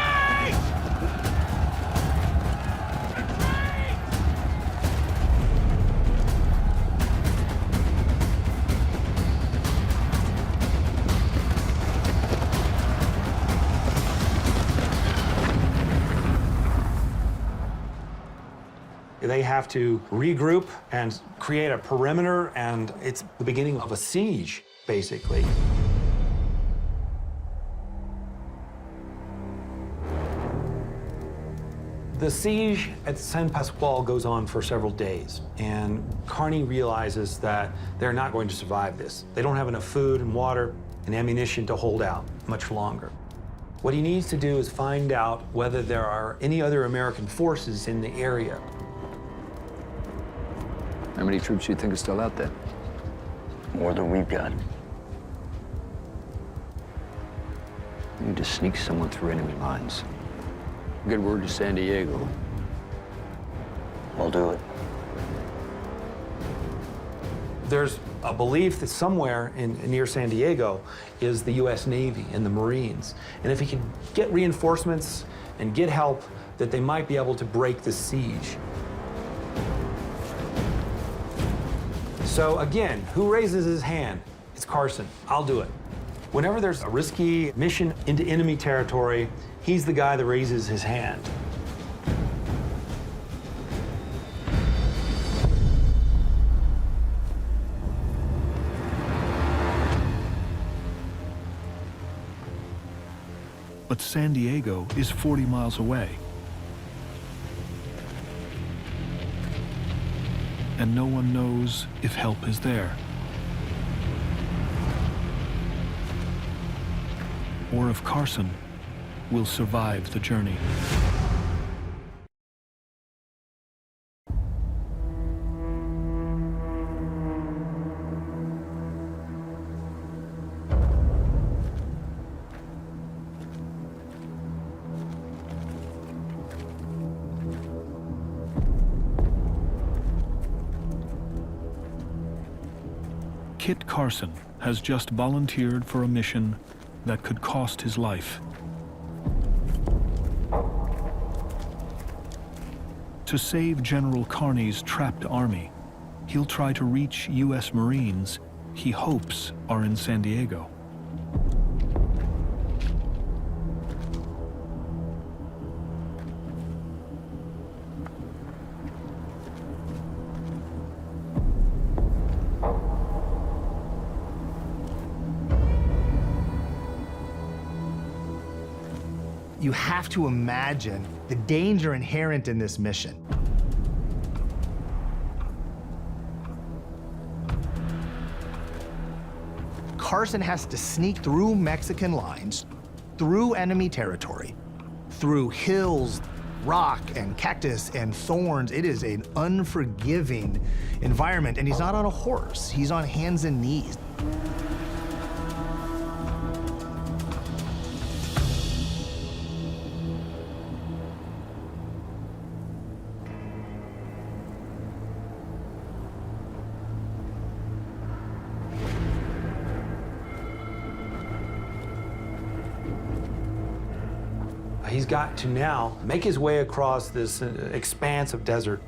They have to regroup and create a perimeter, and it's the beginning of a siege, basically. The siege at San Pascual goes on for several days, and Kearny realizes that they're not going to survive this. They don't have enough food and water and ammunition to hold out much longer. What he needs to do is find out whether there are any other American forces in the area. How many troops do you think are still out there? More than we've got. You need to sneak someone through enemy lines. Good word to San Diego. I'll do it. There's a belief that somewhere near San Diego is the U.S. Navy and the Marines. And if he can get reinforcements and get help, that they might be able to break the siege. So again, who raises his hand? It's Carson. I'll do it. Whenever there's a risky mission into enemy territory, he's the guy that raises his hand. But San Diego is 40 miles away. And no one knows if help is there. Or if Carson will survive the journey. Kit Carson has just volunteered for a mission that could cost his life. To save General Kearny's trapped army, he'll try to reach U.S. Marines he hopes are in San Diego. You have to imagine the danger inherent in this mission. Carson has to sneak through Mexican lines, through enemy territory, through hills, rock and cactus and thorns. It is an unforgiving environment, and he's not on a horse. He's on hands and knees. He's got to now make his way across this expanse of desert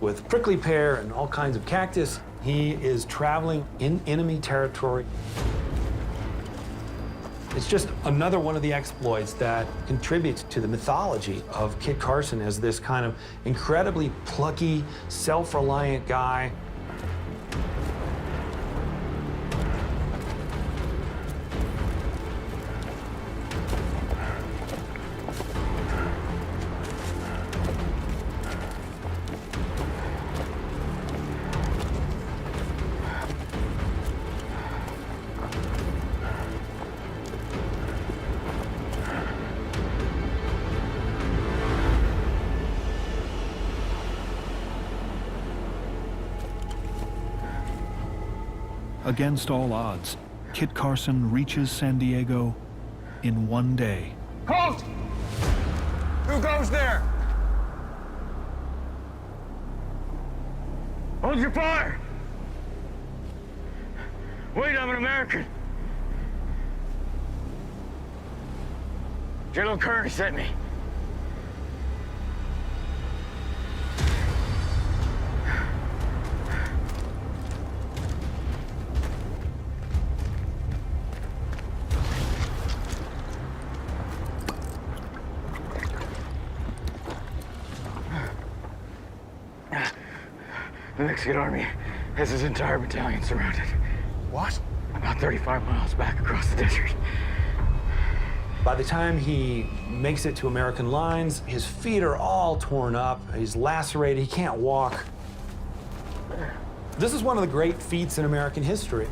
with prickly pear and all kinds of cactus. He is traveling in enemy territory. It's just another one of the exploits that contributes to the mythology of Kit Carson as this kind of incredibly plucky, self-reliant guy. Against all odds, Kit Carson reaches San Diego in one day. Halt! Who goes there? Hold your fire! Wait, I'm an American. General Kearny sent me. The Mexican army has his entire battalion surrounded. What? About 35 miles back across the desert. By the time he makes it to American lines, his feet are all torn up. He's lacerated. He can't walk. This is one of the great feats in American history.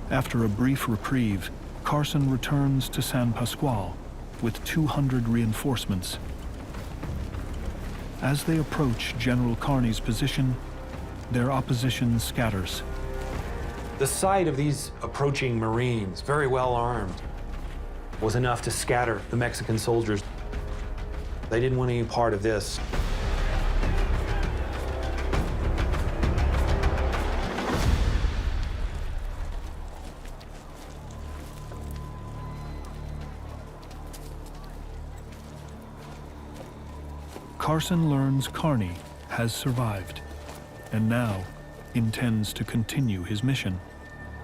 After a brief reprieve, Carson returns to San Pasqual with 200 reinforcements. As they approach General Kearny's position, their opposition scatters. The sight of these approaching Marines, very well armed, was enough to scatter the Mexican soldiers. They didn't want any part of this. Carson learns Kearny has survived, and now intends to continue his mission.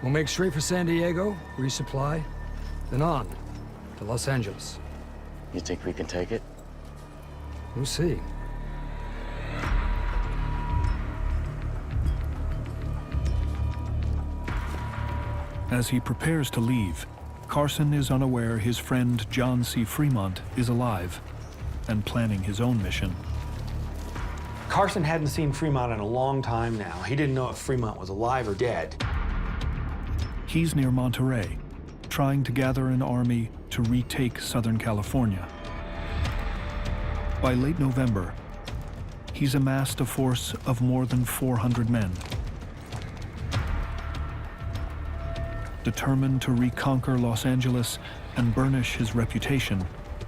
We'll make straight for San Diego, resupply, then on to Los Angeles. You think we can take it? We'll see. As he prepares to leave, Carson is unaware his friend John C. Fremont is alive and planning his own mission. Carson hadn't seen Fremont in a long time now. He didn't know if Fremont was alive or dead. He's near Monterey, trying to gather an army to retake Southern California. By late November, he's amassed a force of more than 400 men. Determined to reconquer Los Angeles and burnish his reputation,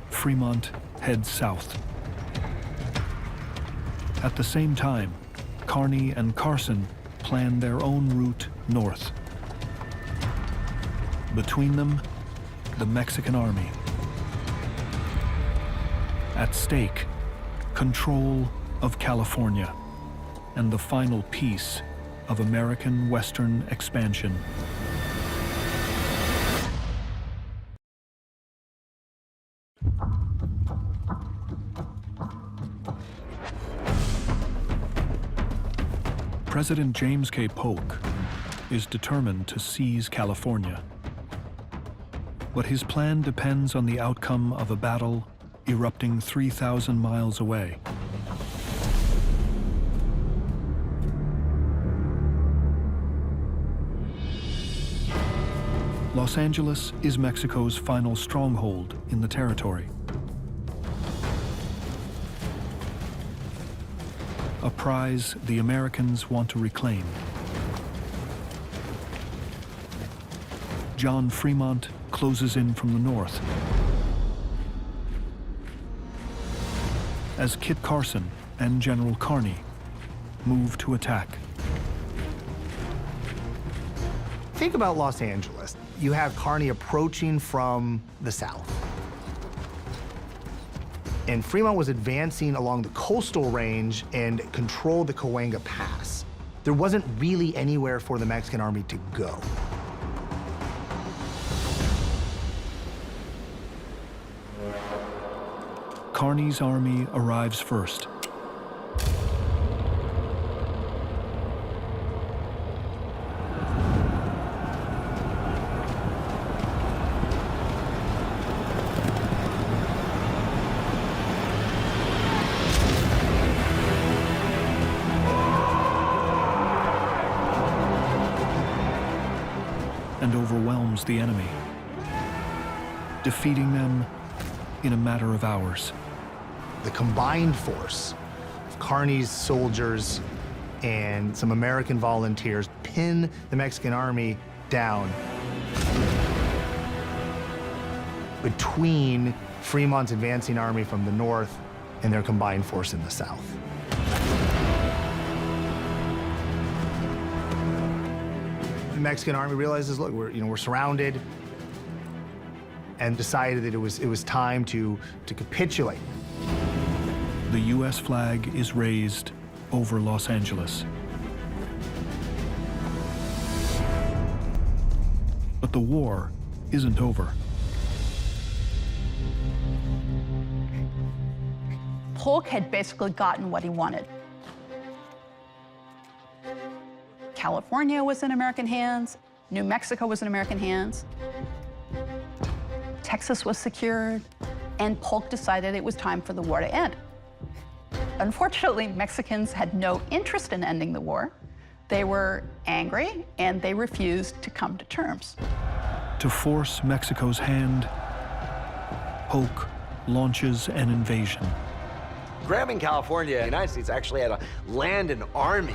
Fremont heads south. At the same time, Kearny and Carson plan their own route north. Between them, the Mexican army. At stake, control of California and the final piece of American Western expansion. President James K. Polk is determined to seize California. But his plan depends on the outcome of a battle erupting 3,000 miles away. Los Angeles is Mexico's final stronghold in the territory. A prize the Americans want to reclaim. John Fremont closes in from the north. As Kit Carson and General Kearny move to attack. Think about Los Angeles. You have Kearny approaching from the south. And Fremont was advancing along the coastal range and controlled the Cahuenga Pass. There wasn't really anywhere for the Mexican army to go. Kearny's army arrives first. And overwhelms the enemy, defeating them in a matter of hours. The combined force of Kearny's soldiers and some American volunteers pin the Mexican army down between Fremont's advancing army from the north and their combined force in the south. The Mexican army realizes, look, we're surrounded, and decided that it was time to capitulate. The U.S. flag is raised over Los Angeles. But the war isn't over. Polk had basically gotten what he wanted. California was in American hands, New Mexico was in American hands, Texas was secured, and Polk decided it was time for the war to end. Unfortunately, Mexicans had no interest in ending the war. They were angry, and they refused to come to terms. To force Mexico's hand, Polk launches an invasion. Grabbing California, the United States actually had to land an army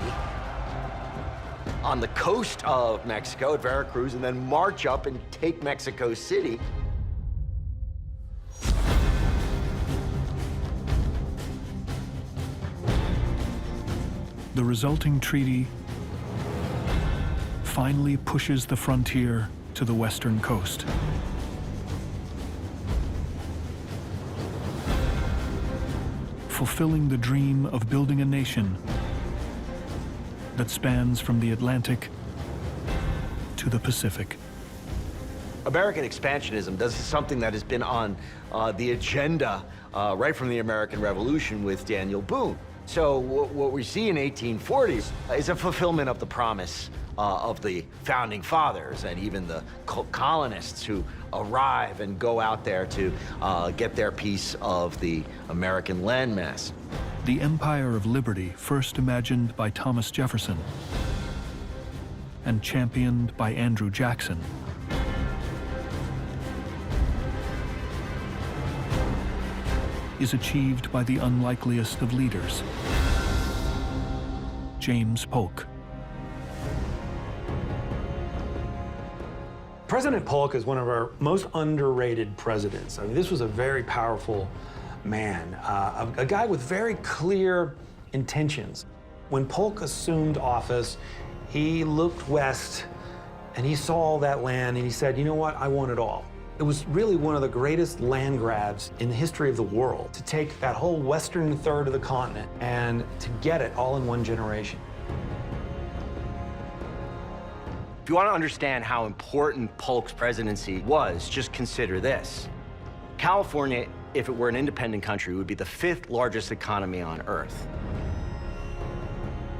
on the coast of Mexico at Veracruz and then march up and take Mexico City. The resulting treaty finally pushes the frontier to the western coast. Fulfilling the dream of building a nation that spans from the Atlantic to the Pacific. American expansionism, this is something that has been on the agenda right from the American Revolution with Daniel Boone. So what we see in 1840s is a fulfillment of the promise of the founding fathers and even the colonists who arrive and go out there to get their piece of the American landmass. The Empire of Liberty, first imagined by Thomas Jefferson and championed by Andrew Jackson, is achieved by the unlikeliest of leaders, James Polk. President Polk is one of our most underrated presidents. I mean, this was a very powerful man, a guy with very clear intentions. When Polk assumed office, he looked west and he saw all that land and he said, you know what, I want it all. It was really one of the greatest land grabs in the history of the world, to take that whole western third of the continent and to get it all in one generation. If you want to understand how important Polk's presidency was, just consider this. California, if it were an independent country, would be the 5th largest economy on Earth.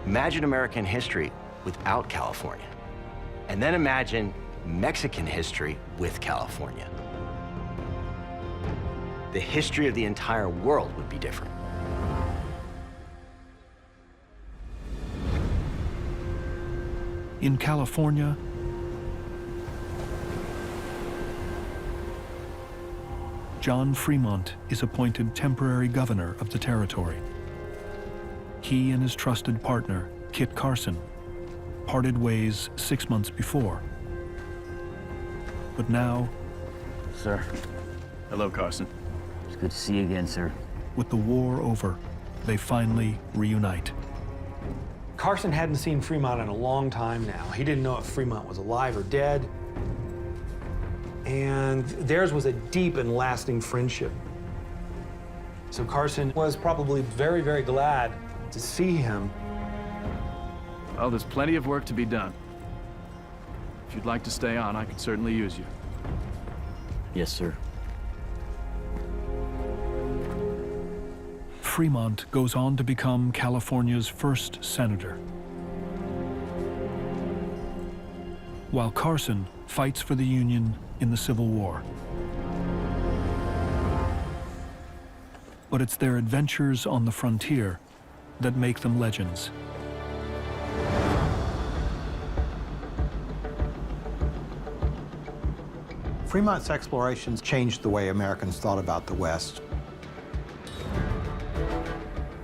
Imagine American history without California. And then imagine Mexican history with California. The history of the entire world would be different. In California, John Fremont is appointed temporary governor of the territory. He and his trusted partner, Kit Carson, parted ways 6 months before. But now... Sir. Hello, Carson. It's good to see you again, sir. With the war over, they finally reunite. Carson hadn't seen Fremont in a long time now. He didn't know if Fremont was alive or dead. And theirs was a deep and lasting friendship. So Carson was probably very, very glad to see him. Well, there's plenty of work to be done. If you'd like to stay on, I could certainly use you. Yes, sir. Fremont goes on to become California's first senator, while Carson fights for the Union in the Civil War. But it's their adventures on the frontier that make them legends. Fremont's explorations changed the way Americans thought about the West.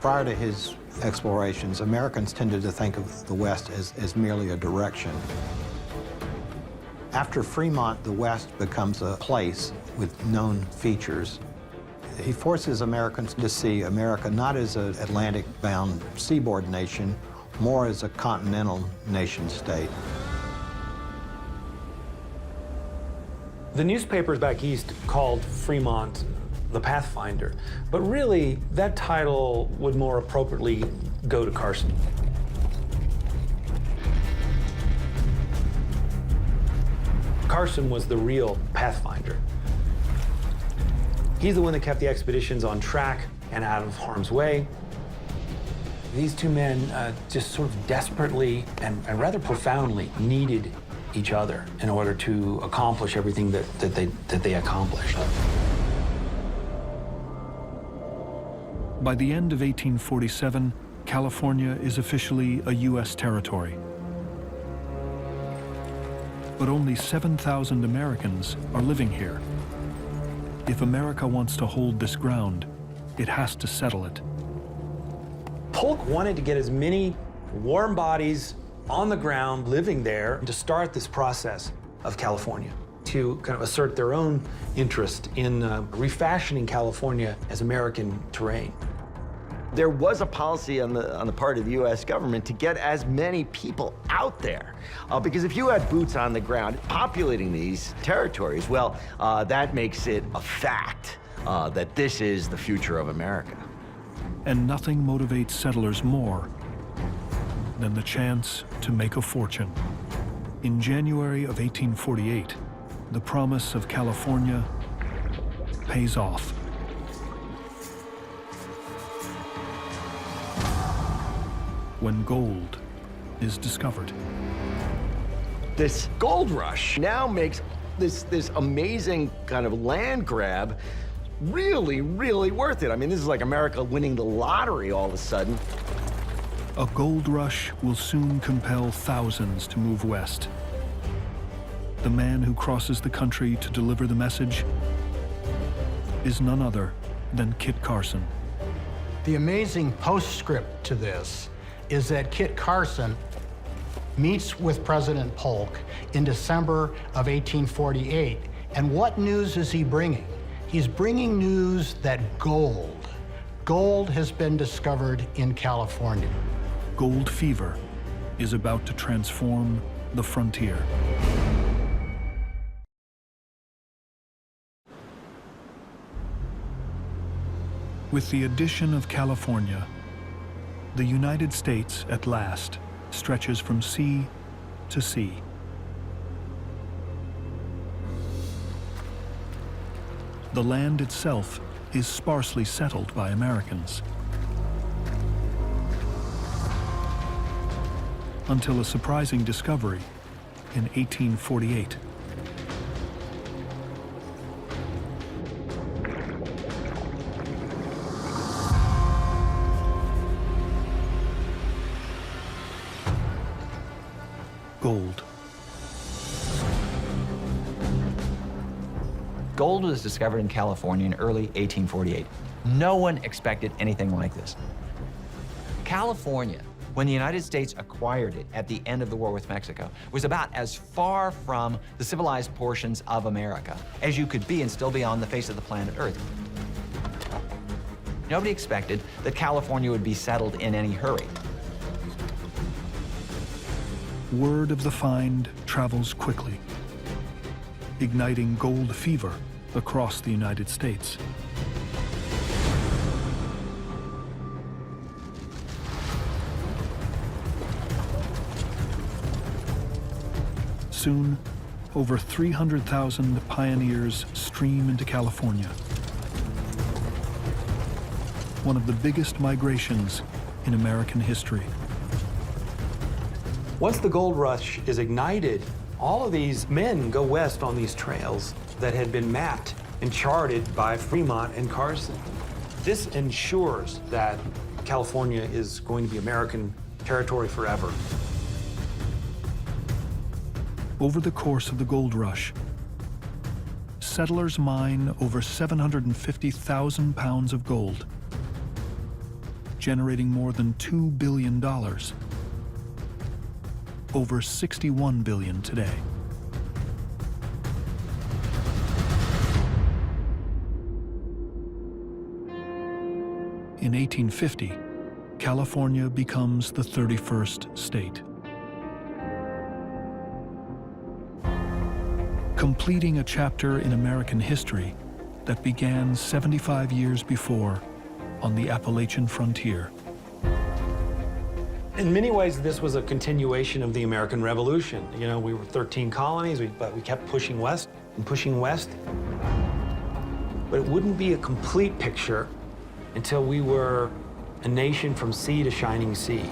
Prior to his explorations, Americans tended to think of the West as merely a direction. After Fremont, the West becomes a place with known features. He forces Americans to see America not as an Atlantic-bound seaboard nation, more as a continental nation-state. The newspapers back east called Fremont the Pathfinder, but really that title would more appropriately go to Carson. Carson was the real Pathfinder. He's the one that kept the expeditions on track and out of harm's way. These two men just sort of desperately and rather profoundly needed each other in order to accomplish everything that they accomplished. By the end of 1847, California is officially a U.S. territory. But only 7,000 Americans are living here. If America wants to hold this ground, it has to settle it. Polk wanted to get as many warm bodies on the ground living there to start this process of California, to kind of assert their own interest in refashioning California as American terrain. There was a policy on the part of the U.S. government to get as many people out there. Because if you had boots on the ground populating these territories, well, that makes it a fact that this is the future of America. And nothing motivates settlers more than the chance to make a fortune. In January of 1848, the promise of California pays off. When gold is discovered. This gold rush now makes this amazing kind of land grab really, really worth it. I mean, this is like America winning the lottery all of a sudden. A gold rush will soon compel thousands to move west. The man who crosses the country to deliver the message is none other than Kit Carson. The amazing postscript to this is that Kit Carson meets with President Polk in December of 1848. And what news is he bringing? He's bringing news that gold has been discovered in California. Gold fever is about to transform the frontier. With the addition of California, the United States at last stretches from sea to sea. The land itself is sparsely settled by Americans, until a surprising discovery in 1848. Gold. Gold was discovered in California in early 1848. No one expected anything like this. California, when the United States acquired it at the end of the war with Mexico, was about as far from the civilized portions of America as you could be and still be on the face of the planet Earth. Nobody expected that California would be settled in any hurry. Word of the find travels quickly, igniting gold fever across the United States. Soon, over 300,000 pioneers stream into California, one of the biggest migrations in American history. Once the gold rush is ignited, all of these men go west on these trails that had been mapped and charted by Fremont and Carson. This ensures that California is going to be American territory forever. Over the course of the gold rush, settlers mine over 750,000 pounds of gold, generating more than $2 billion. Over 61 billion today. In 1850, California becomes the 31st state, completing a chapter in American history that began 75 years before on the Appalachian frontier. In many ways, this was a continuation of the American Revolution. You know, we were 13 colonies, but we kept pushing west and pushing west. But it wouldn't be a complete picture until we were a nation from sea to shining sea.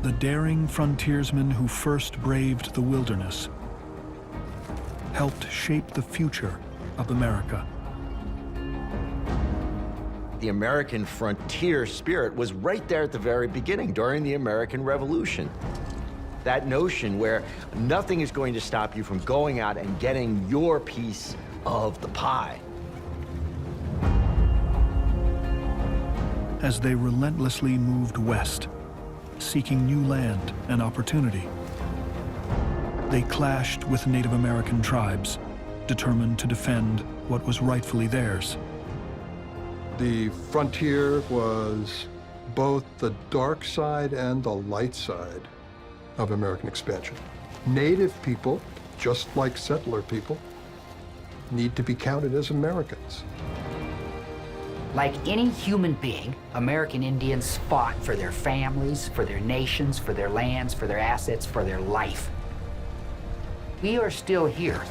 The daring frontiersmen who first braved the wilderness helped shape the future of America. The American frontier spirit was right there at the very beginning, during the American Revolution. That notion where nothing is going to stop you from going out and getting your piece of the pie. As they relentlessly moved west, seeking new land and opportunity, they clashed with Native American tribes, determined to defend what was rightfully theirs. The frontier was both the dark side and the light side of American expansion. Native people, just like settler people, need to be counted as Americans. Like any human being, American Indians fought for their families, for their nations, for their lands, for their assets, for their life. We are still here.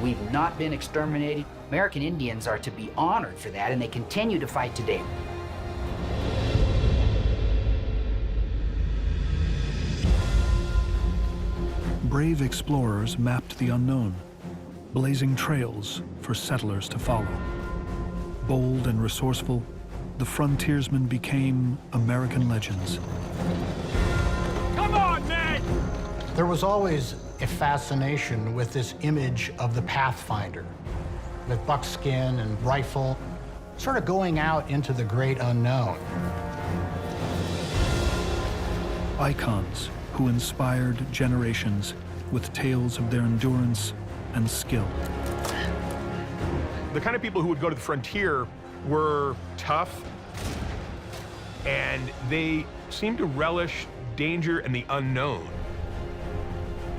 We've not been exterminated. American Indians are to be honored for that, and they continue to fight today. Brave explorers mapped the unknown, blazing trails for settlers to follow. Bold and resourceful, the frontiersmen became American legends. Come on, man! There was always a fascination with this image of the Pathfinder, with buckskin and rifle, sort of going out into the great unknown. icons who inspired generations with tales of their endurance and skill. The kind of people who would go to the frontier were tough, and they seemed to relish danger and the unknown.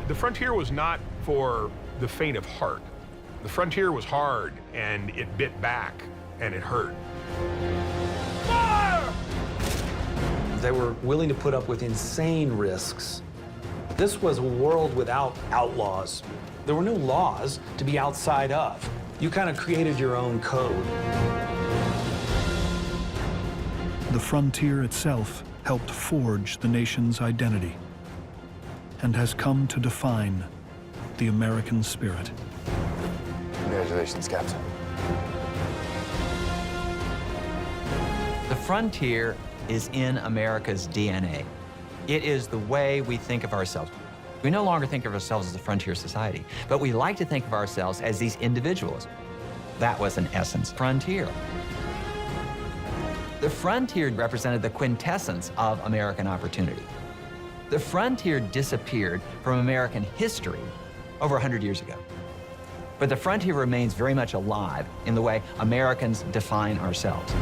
The frontier was not for the faint of heart. The frontier was hard, and it bit back, and it hurt. Fire! They were willing to put up with insane risks. This was a world without outlaws. There were no laws to be outside of. You kind of created your own code. The frontier itself helped forge the nation's identity and has come to define the American spirit. Congratulations, Captain. The frontier is in America's DNA. It is the way we think of ourselves. We no longer think of ourselves as a frontier society, but we like to think of ourselves as these individuals. That was, in essence, frontier. The frontier represented the quintessence of American opportunity. The frontier disappeared from American history over 100 years ago. But the frontier remains very much alive in the way Americans define ourselves.